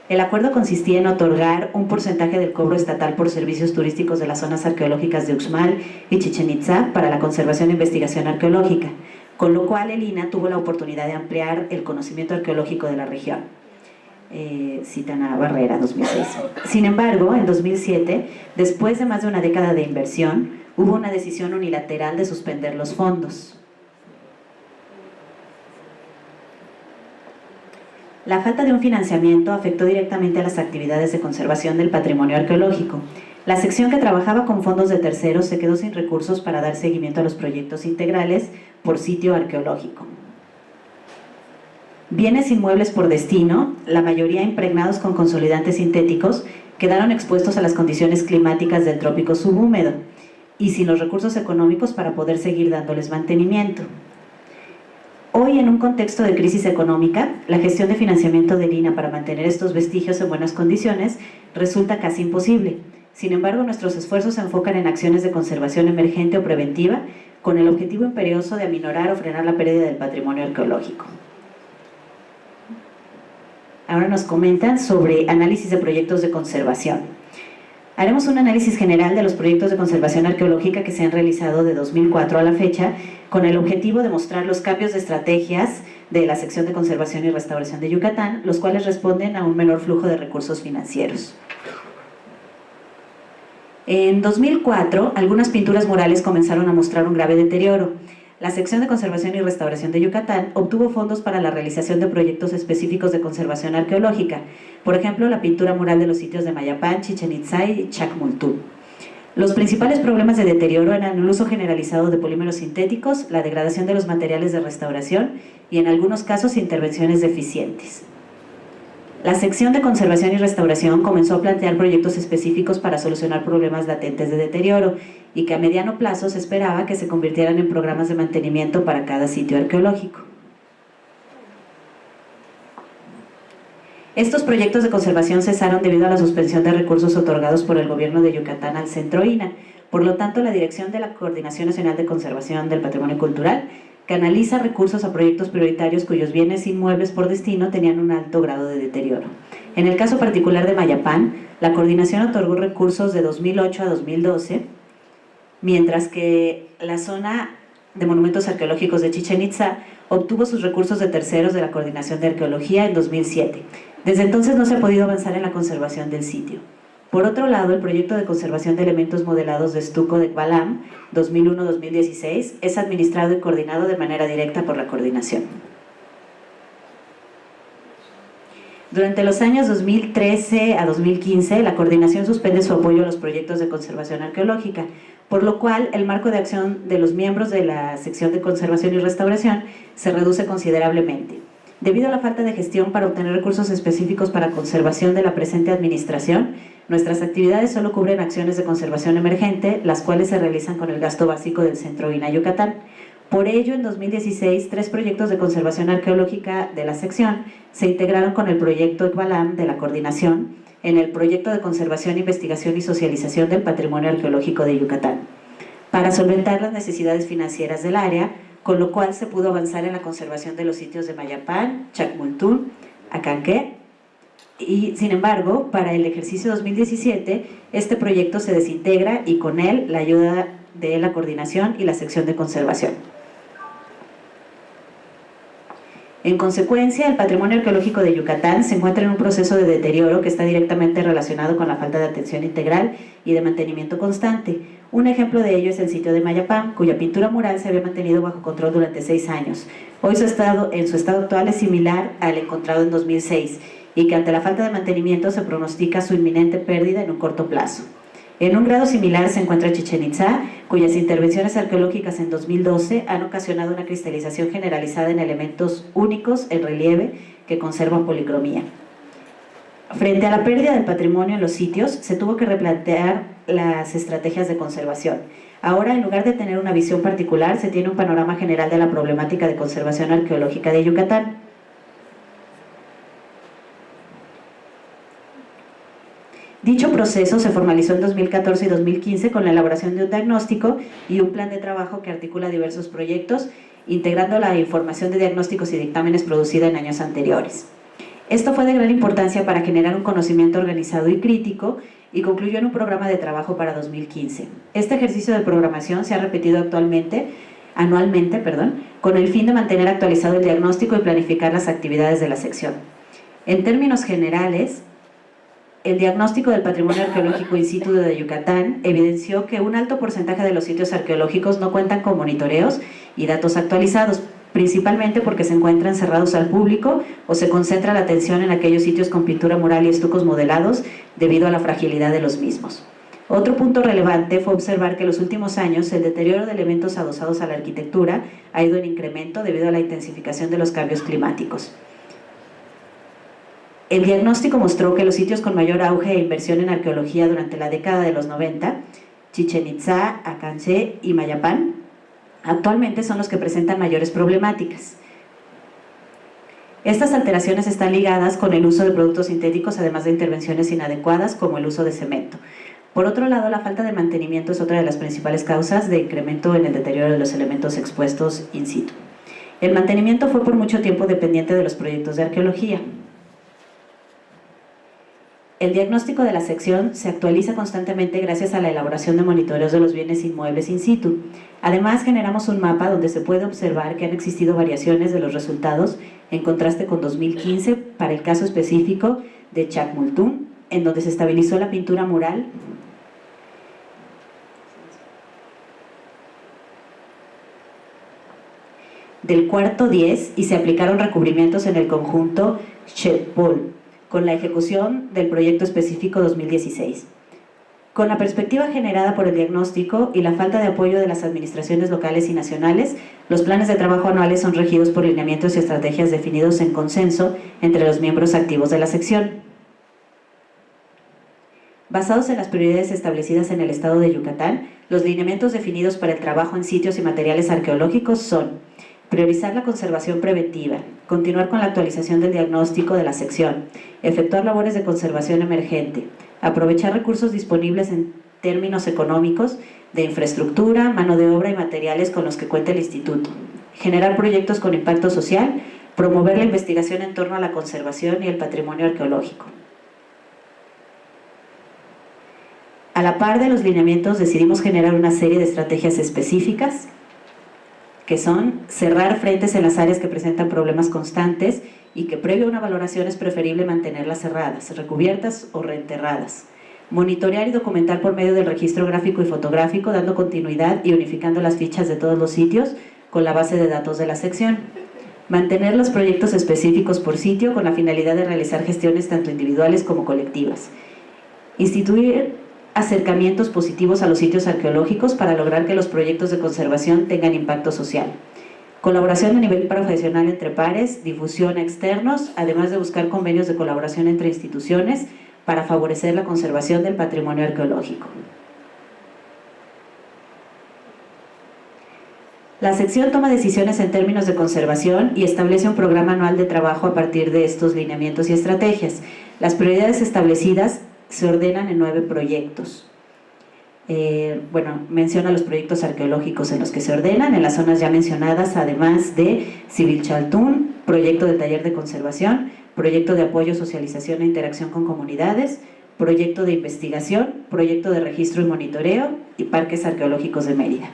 El acuerdo consistía en otorgar un porcentaje del cobro estatal por servicios turísticos de las zonas arqueológicas de Uxmal y Chichén Itzá para la conservación e investigación arqueológica, con lo cual el INA tuvo la oportunidad de ampliar el conocimiento arqueológico de la región. Citan a Barrera, 2006. Sin embargo, en 2007, después de más de una década de inversión, hubo una decisión unilateral de suspender los fondos. La falta de un financiamiento afectó directamente a las actividades de conservación del patrimonio arqueológico. La sección que trabajaba con fondos de terceros se quedó sin recursos para dar seguimiento a los proyectos integrales por sitio arqueológico. Bienes inmuebles por destino, la mayoría impregnados con consolidantes sintéticos, quedaron expuestos a las condiciones climáticas del trópico subhúmedo y sin los recursos económicos para poder seguir dándoles mantenimiento. Hoy, en un contexto de crisis económica, la gestión de financiamiento del INA para mantener estos vestigios en buenas condiciones resulta casi imposible. Sin embargo, nuestros esfuerzos se enfocan en acciones de conservación emergente o preventiva con el objetivo imperioso de aminorar o frenar la pérdida del patrimonio arqueológico. Ahora nos comentan sobre análisis de proyectos de conservación. Haremos un análisis general de los proyectos de conservación arqueológica que se han realizado de 2004 a la fecha, con el objetivo de mostrar los cambios de estrategias de la sección de conservación y restauración de Yucatán, los cuales responden a un menor flujo de recursos financieros. En 2004, algunas pinturas murales comenzaron a mostrar un grave deterioro. La sección de conservación y restauración de Yucatán obtuvo fondos para la realización de proyectos específicos de conservación arqueológica, por ejemplo, la pintura mural de los sitios de Mayapán, Chichén Itzá y Chacmultú. Los principales problemas de deterioro eran el uso generalizado de polímeros sintéticos, la degradación de los materiales de restauración y, en algunos casos, intervenciones deficientes. La sección de conservación y restauración comenzó a plantear proyectos específicos para solucionar problemas latentes de deterioro y que a mediano plazo se esperaba que se convirtieran en programas de mantenimiento para cada sitio arqueológico. Estos proyectos de conservación cesaron debido a la suspensión de recursos otorgados por el gobierno de Yucatán al Centro INA. Por lo tanto, la dirección de la Coordinación Nacional de Conservación del Patrimonio Cultural canaliza recursos a proyectos prioritarios cuyos bienes inmuebles por destino tenían un alto grado de deterioro. En el caso particular de Mayapán, la coordinación otorgó recursos de 2008 a 2012, mientras que la zona de monumentos arqueológicos de Chichén Itzá obtuvo sus recursos de terceros de la Coordinación de Arqueología en 2007. Desde entonces no se ha podido avanzar en la conservación del sitio. Por otro lado, el proyecto de conservación de elementos modelados de estuco de Balam 2001-2016 es administrado y coordinado de manera directa por la coordinación. Durante los años 2013 a 2015, la coordinación suspende su apoyo a los proyectos de conservación arqueológica, por lo cual el marco de acción de los miembros de la sección de conservación y restauración se reduce considerablemente. Debido a la falta de gestión para obtener recursos específicos para conservación de la presente administración, nuestras actividades solo cubren acciones de conservación emergente, las cuales se realizan con el gasto básico del Centro INA Yucatán. Por ello, en 2016, 3 proyectos de conservación arqueológica de la sección se integraron con el proyecto Ekbalam de la coordinación en el proyecto de conservación, investigación y socialización del patrimonio arqueológico de Yucatán, para solventar las necesidades financieras del área, con lo cual se pudo avanzar en la conservación de los sitios de Mayapán, Chacmultún, Acanqué, y sin embargo, para el ejercicio 2017, este proyecto se desintegra y con él la ayuda de la coordinación y la sección de conservación. En consecuencia, el patrimonio arqueológico de Yucatán se encuentra en un proceso de deterioro que está directamente relacionado con la falta de atención integral y de mantenimiento constante. Un ejemplo de ello es el sitio de Mayapán, cuya pintura mural se había mantenido bajo control durante 6 años. Hoy en su estado actual es similar al encontrado en 2006 y que ante la falta de mantenimiento se pronostica su inminente pérdida en un corto plazo. En un grado similar se encuentra Chichén Itzá, cuyas intervenciones arqueológicas en 2012 han ocasionado una cristalización generalizada en elementos únicos en relieve que conservan policromía. Frente a la pérdida del patrimonio en los sitios, se tuvo que replantear las estrategias de conservación. Ahora, en lugar de tener una visión particular, se tiene un panorama general de la problemática de conservación arqueológica de Yucatán. Dicho proceso se formalizó en 2014 y 2015 con la elaboración de un diagnóstico y un plan de trabajo que articula diversos proyectos, integrando la información de diagnósticos y dictámenes producida en años anteriores. Esto fue de gran importancia para generar un conocimiento organizado y crítico y concluyó en un programa de trabajo para 2015. Este ejercicio de programación se ha repetido anualmente, con el fin de mantener actualizado el diagnóstico y planificar las actividades de la sección. En términos generales, el diagnóstico del patrimonio arqueológico in situ de Yucatán evidenció que un alto porcentaje de los sitios arqueológicos no cuentan con monitoreos y datos actualizados, principalmente porque se encuentran cerrados al público o se concentra la atención en aquellos sitios con pintura mural y estucos modelados debido a la fragilidad de los mismos. Otro punto relevante fue observar que en los últimos años el deterioro de elementos adosados a la arquitectura ha ido en incremento debido a la intensificación de los cambios climáticos. El diagnóstico mostró que los sitios con mayor auge e inversión en arqueología durante la década de los 90, Chichén Itzá, Acanché y Mayapán, actualmente son los que presentan mayores problemáticas. Estas alteraciones están ligadas con el uso de productos sintéticos, además de intervenciones inadecuadas como el uso de cemento. Por otro lado, la falta de mantenimiento es otra de las principales causas de incremento en el deterioro de los elementos expuestos in situ. El mantenimiento fue por mucho tiempo dependiente de los proyectos de arqueología. El diagnóstico de la sección se actualiza constantemente gracias a la elaboración de monitoreos de los bienes inmuebles in situ. Además, generamos un mapa donde se puede observar que han existido variaciones de los resultados en contraste con 2015 para el caso específico de Chacmultún, en donde se estabilizó la pintura mural del cuarto 10 y se aplicaron recubrimientos en el conjunto Chetpol, con la ejecución del proyecto específico 2016. Con la perspectiva generada por el diagnóstico y la falta de apoyo de las administraciones locales y nacionales, los planes de trabajo anuales son regidos por lineamientos y estrategias definidos en consenso entre los miembros activos de la sección. Basados en las prioridades establecidas en el estado de Yucatán, los lineamientos definidos para el trabajo en sitios y materiales arqueológicos son: priorizar la conservación preventiva, continuar con la actualización del diagnóstico de la sección, efectuar labores de conservación emergente, aprovechar recursos disponibles en términos económicos, de infraestructura, mano de obra y materiales con los que cuenta el instituto, generar proyectos con impacto social, promover la investigación en torno a la conservación y el patrimonio arqueológico. A la par de los lineamientos, decidimos generar una serie de estrategias específicas, que son cerrar frentes en las áreas que presentan problemas constantes y que previo a una valoración es preferible mantenerlas cerradas, recubiertas o reenterradas. Monitorear y documentar por medio del registro gráfico y fotográfico, dando continuidad y unificando las fichas de todos los sitios con la base de datos de la sección. Mantener los proyectos específicos por sitio con la finalidad de realizar gestiones tanto individuales como colectivas. Instituir acercamientos positivos a los sitios arqueológicos para lograr que los proyectos de conservación tengan impacto social. Colaboración a nivel profesional entre pares, difusión a externos, además de buscar convenios de colaboración entre instituciones para favorecer la conservación del patrimonio arqueológico. La sección toma decisiones en términos de conservación y establece un programa anual de trabajo a partir de estos lineamientos y estrategias. Las prioridades establecidas se ordenan en 9 proyectos. Menciona los proyectos arqueológicos en los que se ordenan, en las zonas ya mencionadas, además de Civilchaltún, proyecto del taller de conservación, proyecto de apoyo, socialización e interacción con comunidades, proyecto de investigación, proyecto de registro y monitoreo y parques arqueológicos de Mérida.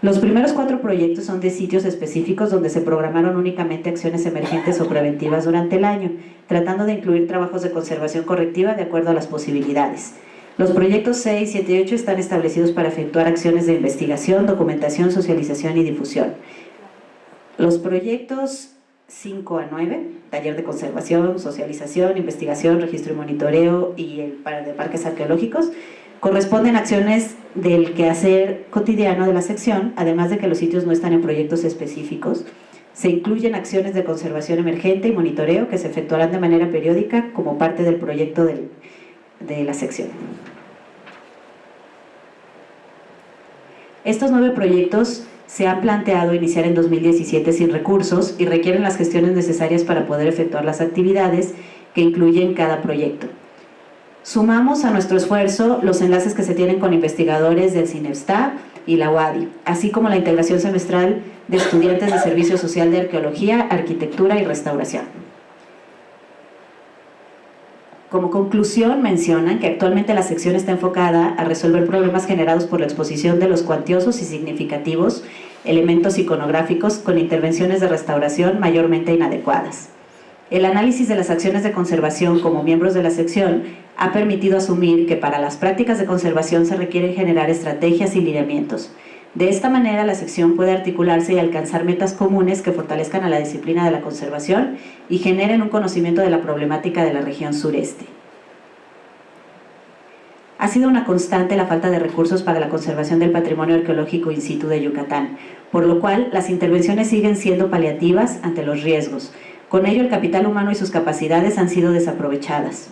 Los primeros 4 proyectos son de sitios específicos donde se programaron únicamente acciones emergentes o preventivas durante el año, tratando de incluir trabajos de conservación correctiva de acuerdo a las posibilidades. Los proyectos 6, 7 y 8 están establecidos para efectuar acciones de investigación, documentación, socialización y difusión. Los proyectos 5 a 9, taller de conservación, socialización, investigación, registro y monitoreo y el de parques arqueológicos, corresponden acciones del quehacer cotidiano de la sección, además de que los sitios no están en proyectos específicos. Se incluyen acciones de conservación emergente y monitoreo que se efectuarán de manera periódica como parte del proyecto de la sección. Estos 9 proyectos se han planteado iniciar en 2017 sin recursos y requieren las gestiones necesarias para poder efectuar las actividades que incluyen cada proyecto. Sumamos a nuestro esfuerzo los enlaces que se tienen con investigadores del CINEVSTAB y la UADY, así como la integración semestral de estudiantes de Servicio Social de Arqueología, Arquitectura y Restauración. Como conclusión, mencionan que actualmente la sección está enfocada a resolver problemas generados por la exposición de los cuantiosos y significativos elementos iconográficos con intervenciones de restauración mayormente inadecuadas. El análisis de las acciones de conservación como miembros de la sección ha permitido asumir que para las prácticas de conservación se requieren generar estrategias y lineamientos. De esta manera, la sección puede articularse y alcanzar metas comunes que fortalezcan a la disciplina de la conservación y generen un conocimiento de la problemática de la región sureste. Ha sido una constante la falta de recursos para la conservación del patrimonio arqueológico in situ de Yucatán, por lo cual las intervenciones siguen siendo paliativas ante los riesgos. Con ello, el capital humano y sus capacidades han sido desaprovechadas.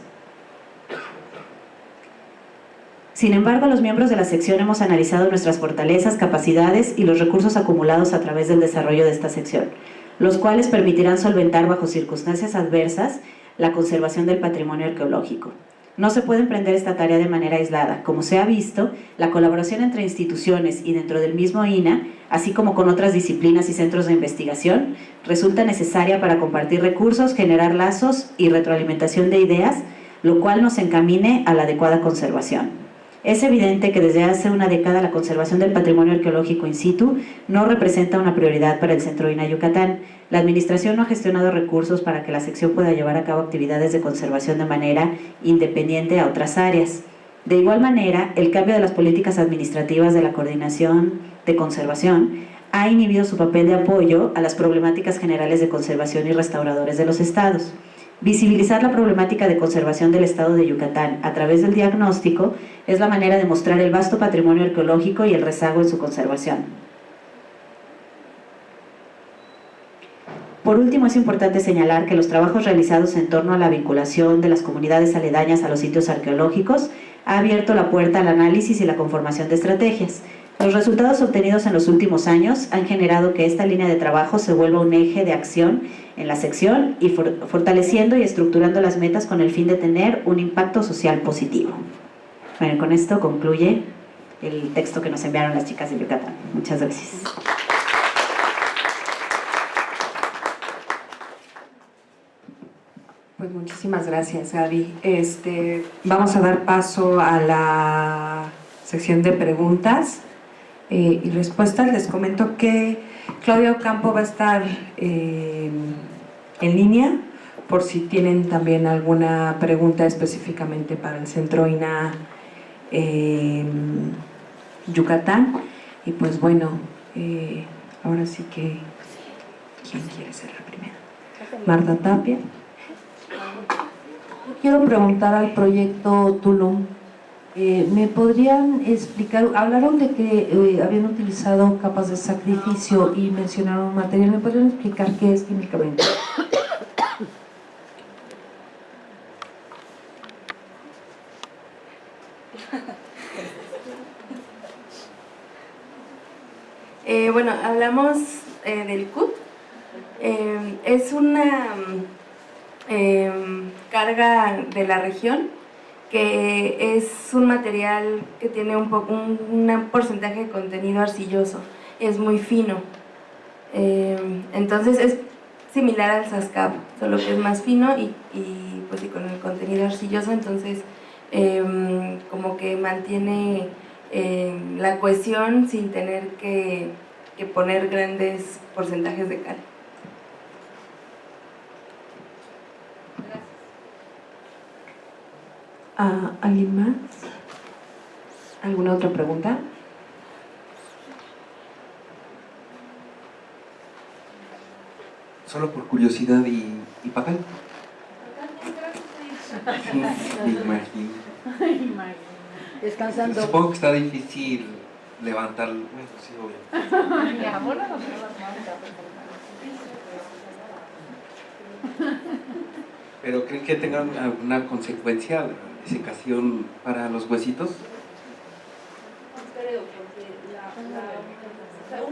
Sin embargo, los miembros de la sección hemos analizado nuestras fortalezas, capacidades y los recursos acumulados a través del desarrollo de esta sección, los cuales permitirán solventar bajo circunstancias adversas la conservación del patrimonio arqueológico. No se puede emprender esta tarea de manera aislada. Como se ha visto, la colaboración entre instituciones y dentro del mismo INAH, así como con otras disciplinas y centros de investigación, resulta necesaria para compartir recursos, generar lazos y retroalimentación de ideas, lo cual nos encamine a la adecuada conservación. Es evidente que desde hace una década la conservación del patrimonio arqueológico in situ no representa una prioridad para el Centro INAH Yucatán. La administración no ha gestionado recursos para que la sección pueda llevar a cabo actividades de conservación de manera independiente a otras áreas. De igual manera, el cambio de las políticas administrativas de la coordinación de conservación ha inhibido su papel de apoyo a las problemáticas generales de conservación y restauradores de los estados. Visibilizar la problemática de conservación del estado de Yucatán a través del diagnóstico es la manera de mostrar el vasto patrimonio arqueológico y el rezago en su conservación. Por último, es importante señalar que los trabajos realizados en torno a la vinculación de las comunidades aledañas a los sitios arqueológicos ha abierto la puerta al análisis y la conformación de estrategias. Los resultados obtenidos en los últimos años han generado que esta línea de trabajo se vuelva un eje de acción en la sección y fortaleciendo y estructurando las metas con el fin de tener un impacto social positivo. Bueno, con esto concluye el texto que nos enviaron las chicas de Yucatán. Muchas gracias. Pues muchísimas gracias, Gaby. Vamos a dar paso a la sección de preguntas y respuestas. Les comento que Claudia Ocampo va a estar en línea por si tienen también alguna pregunta específicamente para el Centro INA Yucatán. Y pues bueno, ahora sí que, ¿quién quiere ser la primera? Marta Tapia. Quiero preguntar al proyecto Tulum. ¿Me podrían explicar? Hablaron de que habían utilizado capas de sacrificio y mencionaron material. ¿Me podrían explicar qué es químicamente? Bueno, hablamos del CUT. Es una carga de la región que es un material que tiene un porcentaje de contenido arcilloso, es muy fino, entonces es similar al Sascap, solo que es más fino y pues con el contenido arcilloso, entonces como que mantiene la cohesión sin tener que poner grandes porcentajes de cal. ¿Alguien más? ¿Alguna otra pregunta? Solo por curiosidad y papel. Me imagino. Descansando. Supongo que está difícil levantar. Bueno, sí, obvio. ¿Pero creen que tengan alguna consecuencia la desecación para los huesitos? Creo, porque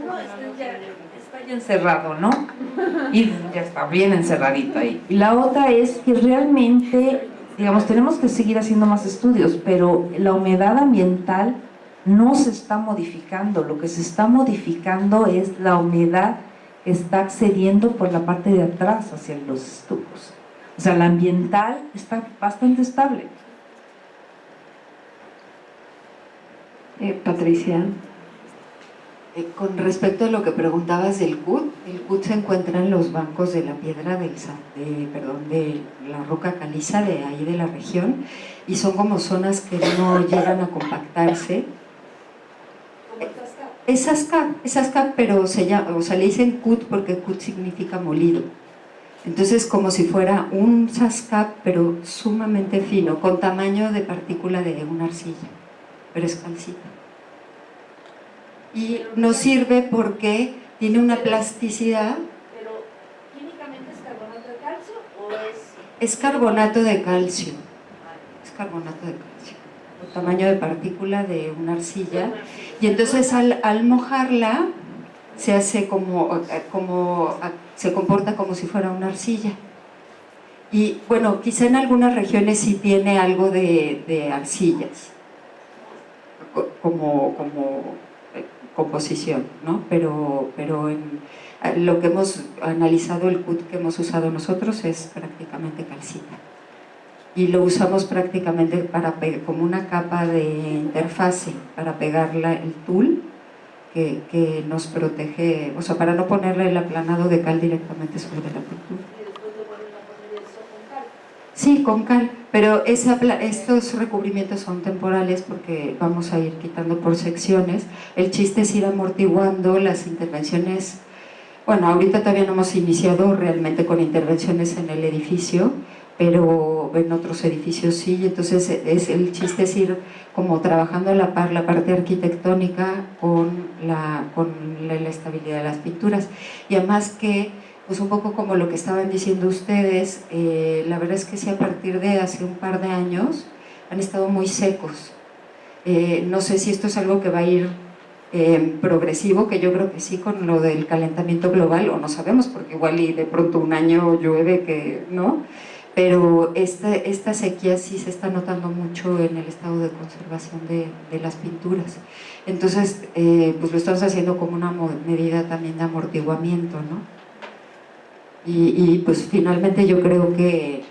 uno está ya encerrado, ¿no? Y ya está bien encerradito ahí. Y la otra es que realmente, digamos, tenemos que seguir haciendo más estudios, pero la humedad ambiental no se está modificando. Lo que se está modificando es la humedad que está accediendo por la parte de atrás hacia los estucos. O sea, la ambiental está bastante estable. Patricia. Con respecto a lo que preguntabas del CUT, el CUT se encuentra en los bancos de la piedra de la roca caliza de ahí de la región, y son como zonas que no llegan a compactarse. Es Sascap, pero le dicen CUT porque CUT significa molido. Entonces, como si fuera un Sascap, pero sumamente fino, con tamaño de partícula de una arcilla, pero es calcita. Y nos sirve porque tiene una plasticidad. ¿Pero químicamente es carbonato de calcio o es...? Es carbonato de calcio. Es carbonato de calcio. Con tamaño de partícula de una arcilla. Y entonces al mojarla se hace se comporta como si fuera una arcilla. Y bueno, quizá en algunas regiones sí tiene algo de arcillas, como composición, ¿no? Pero en lo que hemos analizado, el CUT que hemos usado nosotros es prácticamente calcita. Y lo usamos prácticamente como una capa de interfase para pegarla el tul, que nos protege, o sea, para no ponerle el aplanado de cal directamente sobre la pintura. ¿Y después le vuelven a poner eso con cal? Sí, con cal, pero estos recubrimientos son temporales porque vamos a ir quitando por secciones. El chiste es ir amortiguando las intervenciones. Bueno, ahorita todavía no hemos iniciado realmente con intervenciones en el edificio, pero en otros edificios sí. Entonces el chiste es ir como trabajando a la par la parte arquitectónica con la estabilidad de las pinturas. Y además que, pues un poco como lo que estaban diciendo ustedes, la verdad es que sí, a partir de hace un par de años han estado muy secos. No sé si esto es algo que va a ir progresivo, que yo creo que sí, con lo del calentamiento global, o no sabemos, porque igual y de pronto un año llueve que no, pero esta sequía sí se está notando mucho en el estado de conservación de las pinturas. Entonces, pues lo estamos haciendo como una medida también de amortiguamiento, ¿no? Y pues finalmente yo creo que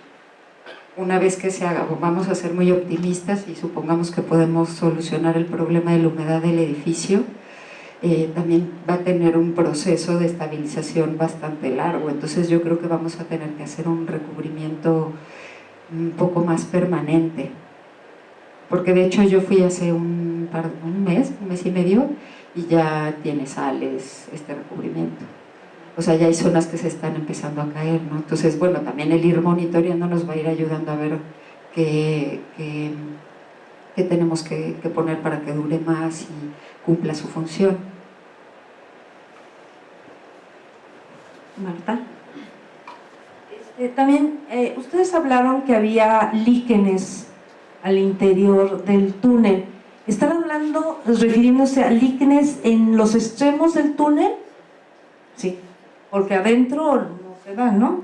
una vez que se haga, vamos a ser muy optimistas y supongamos que podemos solucionar el problema de la humedad del edificio, también va a tener un proceso de estabilización bastante largo. Entonces yo creo que vamos a tener que hacer un recubrimiento un poco más permanente, porque de hecho yo fui hace un mes y medio, y ya tiene sales este recubrimiento. O sea, ya hay zonas que se están empezando a caer, ¿no? Entonces, bueno, también el ir monitoreando nos va a ir ayudando a ver qué tenemos que poner para que dure más y cumpla su función. Marta. También, ustedes hablaron que había líquenes al interior del túnel. ¿Están hablando, refiriéndose a líquenes en los extremos del túnel? Sí. Porque adentro no se da, ¿no?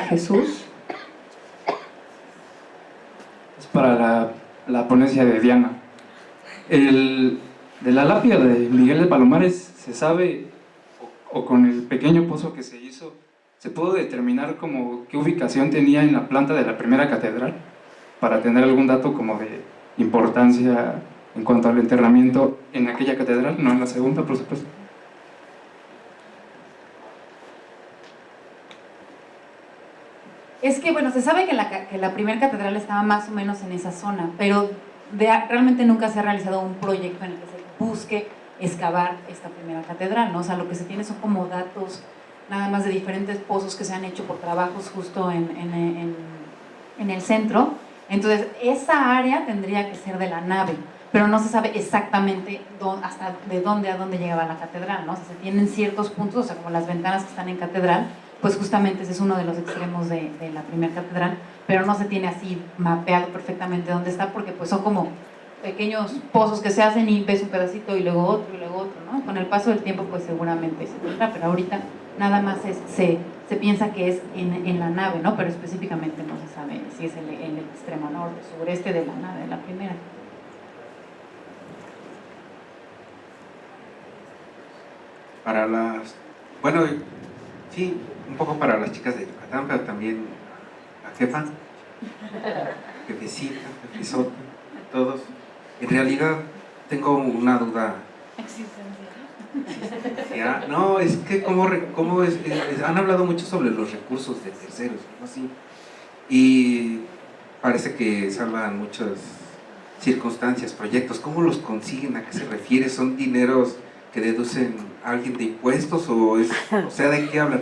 Jesús. Es para la ponencia de Diana. De la lápida de Miguel de Palomares se sabe, o con el pequeño pozo que se hizo, se pudo determinar como qué ubicación tenía en la planta de la primera catedral, para tener algún dato como de importancia en cuanto al enterramiento en aquella catedral, no en la segunda, por supuesto. Es que, bueno, se sabe que la primera catedral estaba más o menos en esa zona, pero realmente nunca se ha realizado un proyecto en el que se busque excavar esta primera catedral, ¿no? O sea, lo que se tiene son como datos nada más de diferentes pozos que se han hecho por trabajos justo en el centro. Entonces, esa área tendría que ser de la nave, pero no se sabe exactamente hasta de dónde a dónde llegaba la catedral, ¿no? O sea, se tienen ciertos puntos, o sea, como las ventanas que están en catedral, pues justamente ese es uno de los extremos de la primera catedral, pero no se tiene así mapeado perfectamente dónde está, porque pues son como pequeños pozos que se hacen y ves un pedacito y luego otro, ¿no? Con el paso del tiempo pues seguramente se tendrá, pero ahorita nada más se piensa que es en la nave, ¿no? Pero específicamente no se sabe si es en el extremo norte, sureste de la nave de la primera. Para las... Bueno, sí, un poco para las chicas de Yucatán, pero también la jefa, jefecita, jefesota, todos. En realidad tengo una duda. Ya, no, es que han hablado mucho sobre los recursos de terceros, ¿no? Así, y parece que salvan muchas circunstancias, proyectos. ¿Cómo los consiguen? ¿A qué se refiere? ¿Son dineros que deducen a alguien de impuestos o sea, ¿de qué hablan?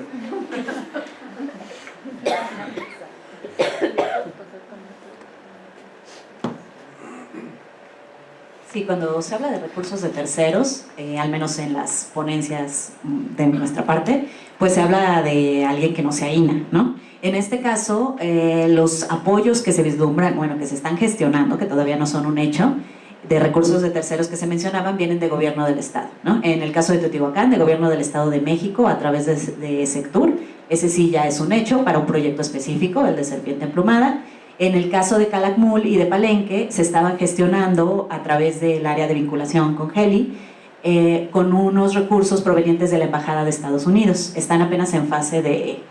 Sí, cuando se habla de recursos de terceros, al menos en las ponencias de nuestra parte, pues se habla de alguien que no sea INA, ¿no? En este caso, los apoyos que se vislumbran, bueno, que se están gestionando, que todavía no son un hecho, de recursos de terceros que se mencionaban, vienen de gobierno del Estado, ¿no? En el caso de Teotihuacán, de gobierno del Estado de México, a través de Sectur, ese sí ya es un hecho para un proyecto específico, el de Serpiente Emplumada. En el caso de Calakmul y de Palenque, se estaban gestionando a través del área de vinculación con Heli, con unos recursos provenientes de la Embajada de Estados Unidos. Están apenas en fase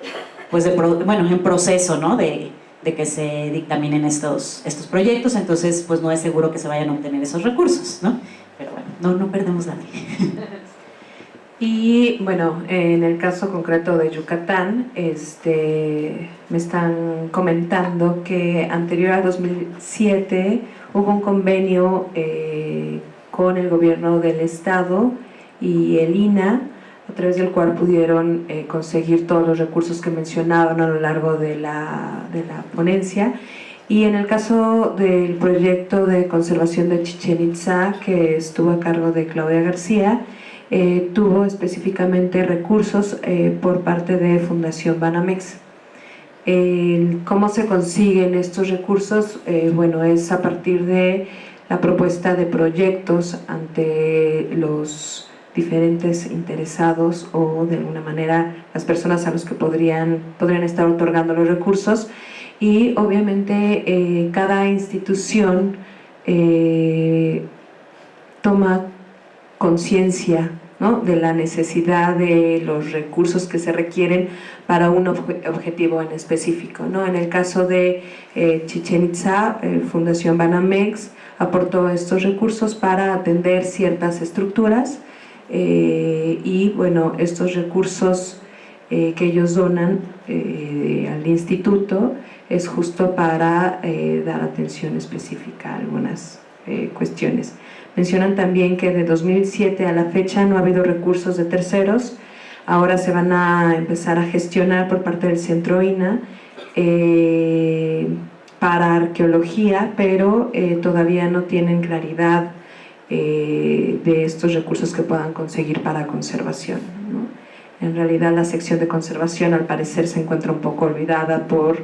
en proceso, ¿no? de que se dictaminen estos proyectos, entonces pues no es seguro que se vayan a obtener esos recursos, ¿no? Pero bueno, no perdemos la fe. Y bueno, en el caso concreto de Yucatán, me están comentando que anterior a 2007 hubo un convenio con el gobierno del estado y el INA, a través del cual pudieron conseguir todos los recursos que mencionaban a lo largo de la ponencia. Y en el caso del proyecto de conservación de Chichén Itzá, que estuvo a cargo de Claudia García, tuvo específicamente recursos por parte de Fundación Banamex. ¿Cómo se consiguen estos recursos? Bueno, es a partir de la propuesta de proyectos ante los diferentes interesados o de alguna manera las personas a los que podrían estar otorgando los recursos, y obviamente cada institución toma conciencia, ¿no?, de la necesidad de los recursos que se requieren para un objetivo en específico, ¿no? En el caso de Chichén Itzá, Fundación Banamex aportó estos recursos para atender ciertas estructuras, y bueno, estos recursos que ellos donan al instituto es justo para dar atención específica a algunas cuestiones. Mencionan también que de 2007 a la fecha no ha habido recursos de terceros, ahora se van a empezar a gestionar por parte del Centro INA para arqueología, pero todavía no tienen claridad de estos recursos que puedan conseguir para conservación, ¿no? En realidad la sección de conservación al parecer se encuentra un poco olvidada por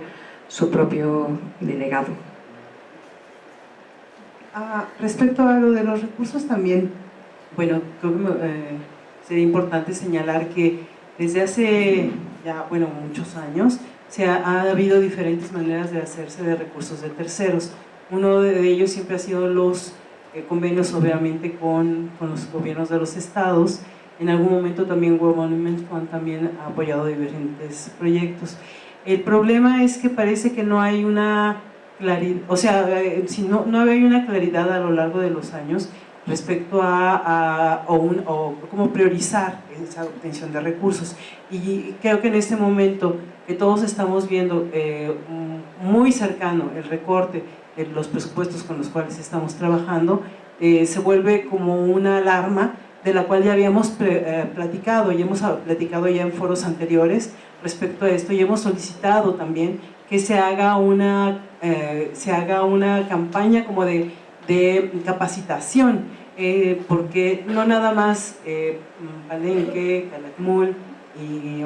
su propio delegado. Respecto a lo de los recursos también, bueno, creo que sería importante señalar que desde hace ya, bueno, muchos años ha habido diferentes maneras de hacerse de recursos de terceros. Uno de ellos siempre ha sido los convenios, obviamente, con los gobiernos de los estados. En algún momento también World Monument Fund también ha apoyado diferentes proyectos. El problema es que parece que no hay una claridad, o sea, si no hay una claridad a lo largo de los años respecto o cómo priorizar esa obtención de recursos. Y creo que en este momento que todos estamos viendo muy cercano el recorte de los presupuestos con los cuales estamos trabajando, se vuelve como una alarma de la cual ya habíamos platicado, y hemos platicado ya en foros anteriores respecto a esto, y hemos solicitado también que se haga una campaña como de capacitación, porque no nada más Palenque, Calakmul y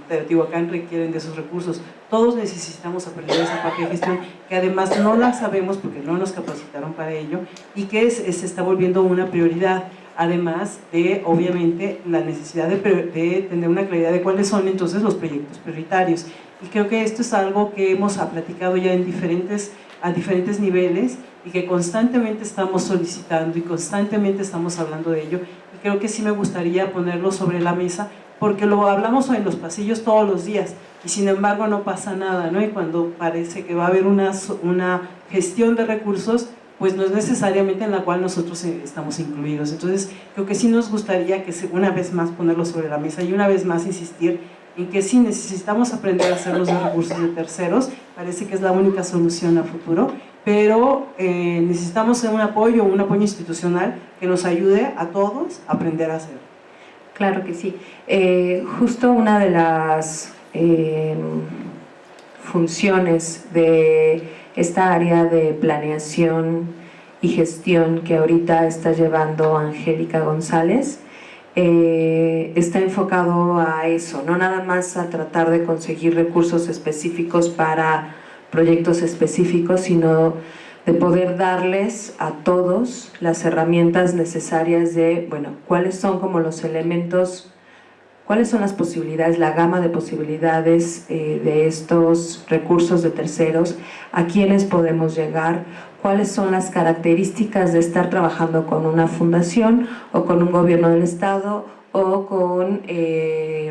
Teotihuacán requieren de esos recursos. Todos necesitamos aprender esa parte de gestión, que además no la sabemos porque no nos capacitaron para ello, y que se está volviendo una prioridad, además de, obviamente, la necesidad de tener una claridad de cuáles son entonces los proyectos prioritarios. Y creo que esto es algo que hemos platicado ya a diferentes niveles, y que constantemente estamos solicitando y constantemente estamos hablando de ello, y creo que sí me gustaría ponerlo sobre la mesa, porque lo hablamos en los pasillos todos los días y sin embargo no pasa nada, ¿no? Y cuando parece que va a haber una gestión de recursos, pues no es necesariamente en la cual nosotros estamos incluidos. Entonces creo que sí nos gustaría que una vez más ponerlo sobre la mesa, y una vez más insistir en que sí necesitamos aprender a hacer los recursos de terceros. Parece que es la única solución a futuro, pero necesitamos un apoyo institucional que nos ayude a todos a aprender a hacer. Claro que sí. Justo una de las funciones de esta área de planeación y gestión que ahorita está llevando Angélica González está enfocado a eso, no nada más a tratar de conseguir recursos específicos para proyectos específicos, sino de poder darles a todos las herramientas necesarias de, bueno, cuáles son como los elementos, cuáles son las posibilidades, la gama de posibilidades de estos recursos de terceros, a quiénes podemos llegar, cuáles son las características de estar trabajando con una fundación o con un gobierno del estado o con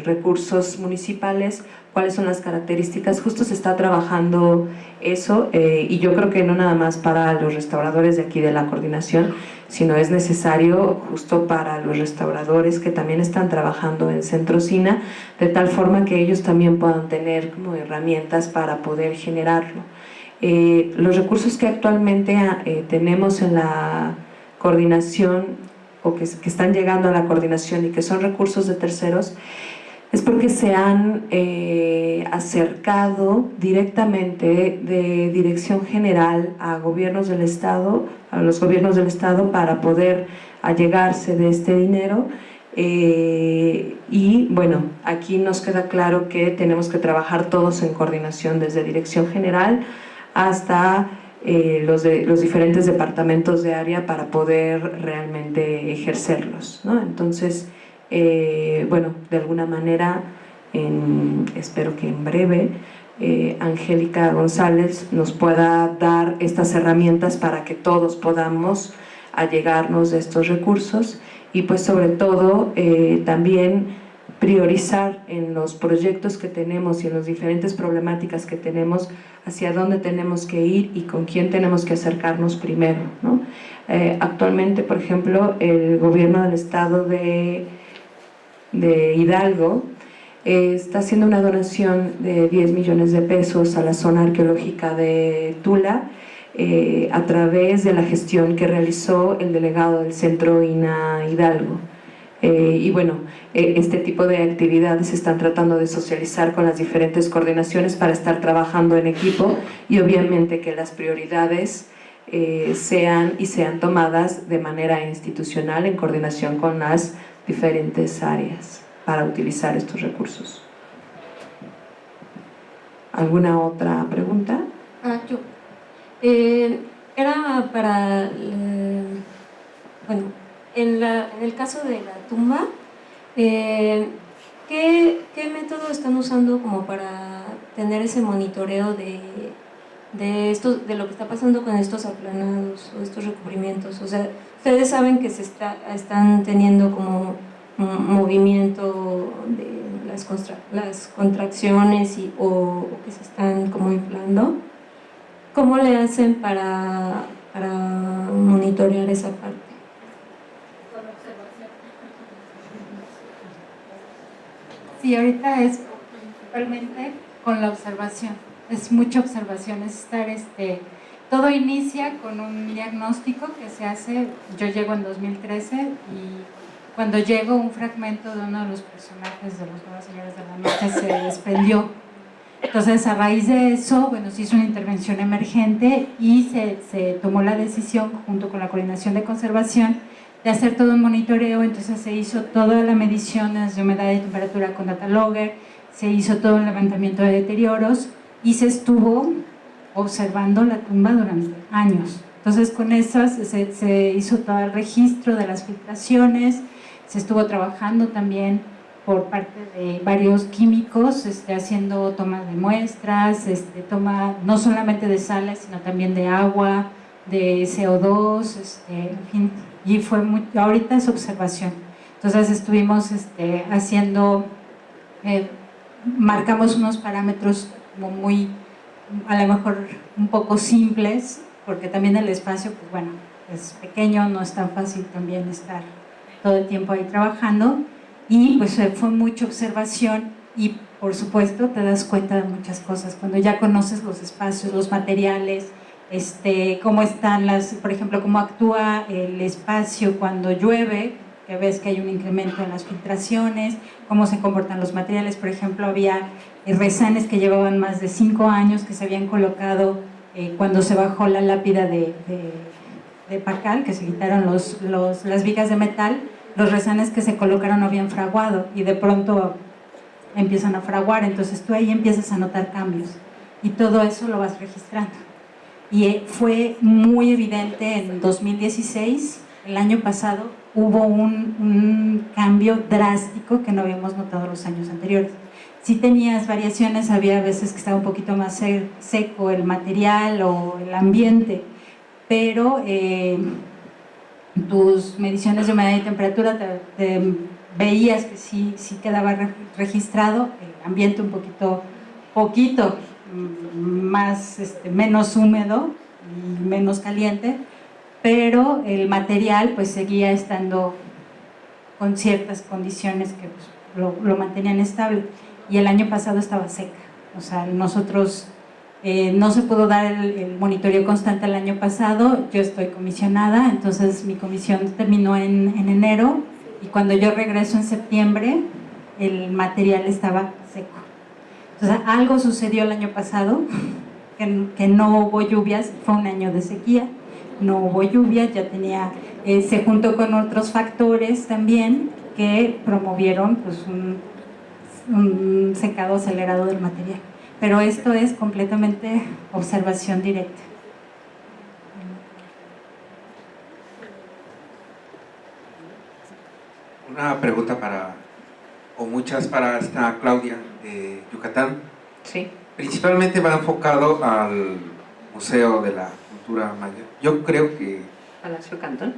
recursos municipales, cuáles son las características. Justo se está trabajando eso, y yo creo que no nada más para los restauradores de aquí de la coordinación, sino es necesario justo para los restauradores que también están trabajando en Centro SINA, de tal forma que ellos también puedan tener como herramientas para poder generarlo. Los recursos que actualmente tenemos en la coordinación o que están llegando a la coordinación y que son recursos de terceros, es porque se han acercado directamente de Dirección General a gobiernos del Estado, a los gobiernos del Estado, para poder allegarse de este dinero. Y bueno, aquí nos queda claro que tenemos que trabajar todos en coordinación, desde Dirección General hasta los diferentes departamentos de área, para poder realmente ejercerlos, ¿no? Entonces, bueno, de alguna manera, espero que en breve, Angélica González nos pueda dar estas herramientas para que todos podamos allegarnos de estos recursos y pues sobre todo también priorizar en los proyectos que tenemos y en las diferentes problemáticas que tenemos hacia dónde tenemos que ir y con quién tenemos que acercarnos primero, ¿no? Actualmente, por ejemplo, el gobierno del estado de Hidalgo está haciendo una donación de 10 millones de pesos a la zona arqueológica de Tula, a través de la gestión que realizó el delegado del Centro INA Hidalgo. Y bueno, este tipo de actividades se están tratando de socializar con las diferentes coordinaciones para estar trabajando en equipo y obviamente que las prioridades sean tomadas de manera institucional en coordinación con las diferentes áreas para utilizar estos recursos. ¿Alguna otra pregunta? Yo. Era para, bueno, en el caso de la tumba, ¿qué método están usando como para tener ese monitoreo de lo que está pasando con estos aplanados o estos recubrimientos? O sea, ustedes saben que están teniendo como un movimiento de las contracciones o que se están como inflando. ¿Cómo le hacen para monitorear esa parte? Sí, ahorita es principalmente con la observación, es mucha observación, es estar, todo inicia con un diagnóstico que se hace. Yo llego en 2013 y cuando llego, un fragmento de uno de los personajes de los Nuevos Señores de la Noche se desprendió. Entonces, a raíz de eso, bueno, se hizo una intervención emergente y se tomó la decisión, junto con la Coordinación de Conservación, de hacer todo un monitoreo. Entonces se hizo todas las mediciones de humedad y temperatura con data logger, se hizo todo un levantamiento de deterioros y se estuvo observando la tumba durante años. Entonces con eso se hizo todo el registro de las filtraciones, se estuvo trabajando también por parte de varios químicos, haciendo tomas de muestras, toma no solamente de sales, sino también de agua, de CO2, en fin, y fue ahorita es observación. Entonces estuvimos haciendo, marcamos unos parámetros como muy, a lo mejor un poco simples, porque también el espacio, pues bueno, es pequeño, no es tan fácil también estar todo el tiempo ahí trabajando, y pues fue mucha observación y por supuesto te das cuenta de muchas cosas cuando ya conoces los espacios, los materiales, cómo están por ejemplo, cómo actúa el espacio cuando llueve, que ves que hay un incremento en las filtraciones, cómo se comportan los materiales. Por ejemplo, había rezanes que llevaban más de 5 años que se habían colocado cuando se bajó la lápida de Pacal, que se quitaron las vigas de metal. Los rezanes que se colocaron no habían fraguado y de pronto empiezan a fraguar, entonces tú ahí empiezas a notar cambios y todo eso lo vas registrando. Y fue muy evidente en 2016, el año pasado, hubo un cambio drástico que no habíamos notado los años anteriores. Sí tenías variaciones, había veces que estaba un poquito más seco el material o el ambiente, pero tus mediciones de humedad y temperatura veías que sí quedaba registrado el ambiente un poquito más, menos húmedo y menos caliente, pero el material pues seguía estando con ciertas condiciones que pues, lo mantenían estable, y el año pasado estaba seca. O sea, nosotros No se pudo dar el monitoreo constante el año pasado, yo estoy comisionada, entonces mi comisión terminó en enero y cuando yo regreso en septiembre el material estaba seco. Entonces algo sucedió el año pasado, que no hubo lluvias, fue un año de sequía, no hubo lluvias, ya tenía, se juntó con otros factores también que promovieron pues, un secado acelerado del material. Pero esto es completamente observación directa. Una pregunta o muchas para esta Claudia de Yucatán. Sí. Principalmente va enfocado al Museo de la Cultura Maya. Yo creo que... ¿Palacio Cantón?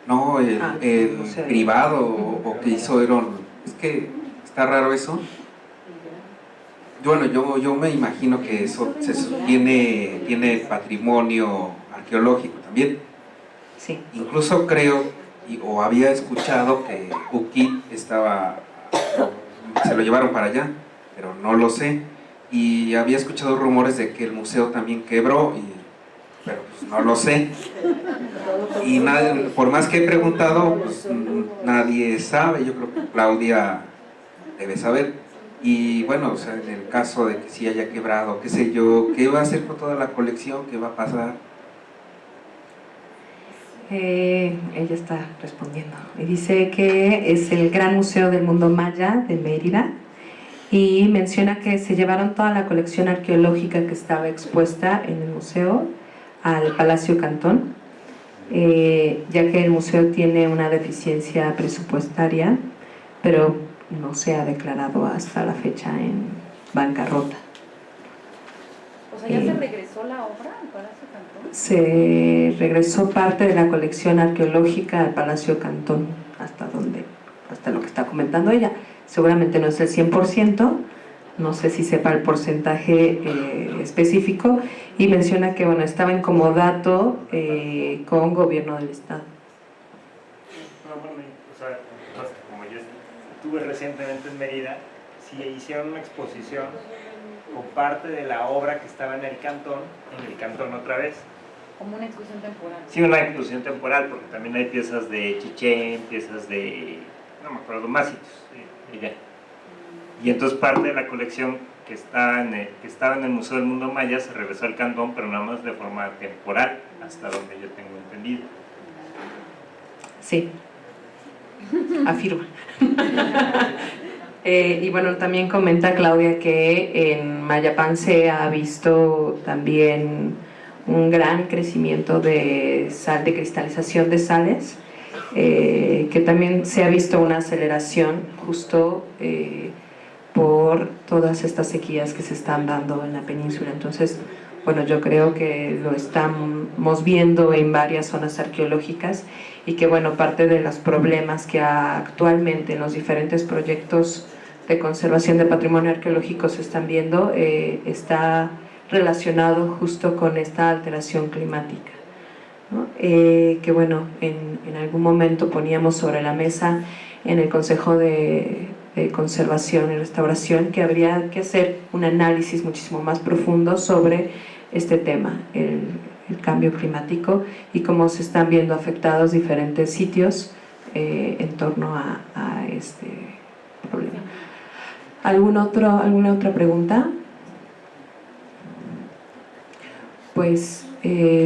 No, el privado o que hizo Herón. Es que está raro eso. Bueno, yo me imagino que eso tiene patrimonio arqueológico también. Sí. Incluso creo, o había escuchado que Uquit se lo llevaron para allá, pero no lo sé. Y había escuchado rumores de que el museo también quebró, pero pues no lo sé. Y por más que he preguntado, pues nadie sabe. Yo creo que Claudia debe saber. Y bueno, o sea, en el caso de que sí haya quebrado, qué sé yo, ¿qué va a hacer con toda la colección? ¿Qué va a pasar? Ella está respondiendo. Y dice que es el Gran Museo del Mundo Maya de Mérida y menciona que se llevaron toda la colección arqueológica que estaba expuesta en el museo al Palacio Cantón, ya que el museo tiene una deficiencia presupuestaria, pero no se ha declarado hasta la fecha en bancarrota. O sea, ¿ya se regresó la obra al Palacio Cantón? Se regresó parte de la colección arqueológica al Palacio Cantón, hasta lo que está comentando ella. Seguramente no es el 100%, no sé si sepa el porcentaje específico, y menciona que bueno, estaba en comodato con gobierno del estado. Como yo estuve recientemente en Mérida, sí hicieron una exposición con parte de la obra que estaba en el cantón otra vez. Como una exposición temporal. Sí, una exposición temporal, porque también hay piezas de Chichén, piezas de, no me acuerdo, Másitos, y ya. Y entonces parte de la colección que estaba en el Museo del Mundo Maya se regresó al cantón, pero nada más de forma temporal, hasta donde yo tengo entendido. Sí, afirma. Y bueno, también comenta Claudia que en Mayapán se ha visto también un gran crecimiento de cristalización de sales, que también se ha visto una aceleración justo por todas estas sequías que se están dando en la península. Entonces, bueno, yo creo que lo estamos viendo en varias zonas arqueológicas y que, bueno, parte de los problemas que actualmente en los diferentes proyectos de conservación de patrimonio arqueológico se están viendo está relacionado justo con esta alteración climática, ¿no? Que bueno, en algún momento poníamos sobre la mesa en el Consejo de Conservación y Restauración que habría que hacer un análisis muchísimo más profundo sobre este tema, el cambio climático y cómo se están viendo afectados diferentes sitios en torno a este problema. ¿Alguna otra pregunta? Pues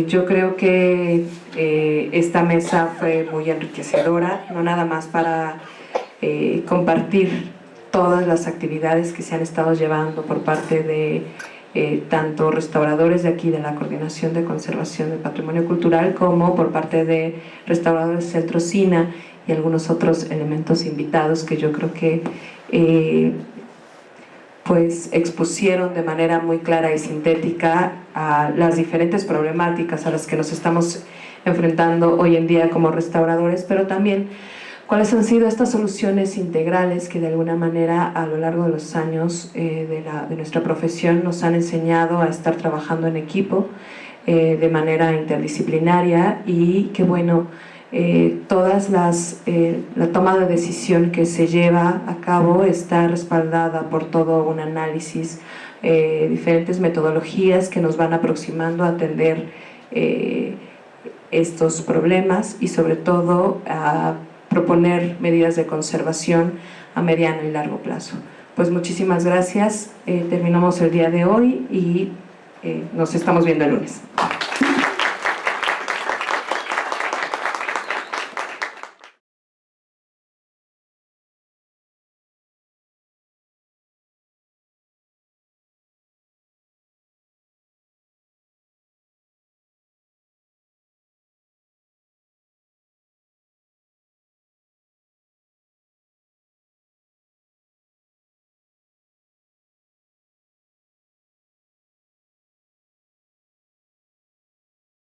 yo creo que esta mesa fue muy enriquecedora, no nada más para compartir todas las actividades que se han estado llevando por parte de tanto restauradores de aquí de la Coordinación de Conservación del Patrimonio Cultural como por parte de restauradores del Centro SINA y algunos otros elementos invitados que yo creo que pues expusieron de manera muy clara y sintética a las diferentes problemáticas a las que nos estamos enfrentando hoy en día como restauradores, pero también cuáles han sido estas soluciones integrales que de alguna manera a lo largo de los años de nuestra profesión nos han enseñado a estar trabajando en equipo de manera interdisciplinaria y que bueno, la toma de decisión que se lleva a cabo está respaldada por todo un análisis diferentes metodologías que nos van aproximando a atender estos problemas y sobre todo a proponer medidas de conservación a mediano y largo plazo. Pues muchísimas gracias, terminamos el día de hoy y nos estamos viendo el lunes.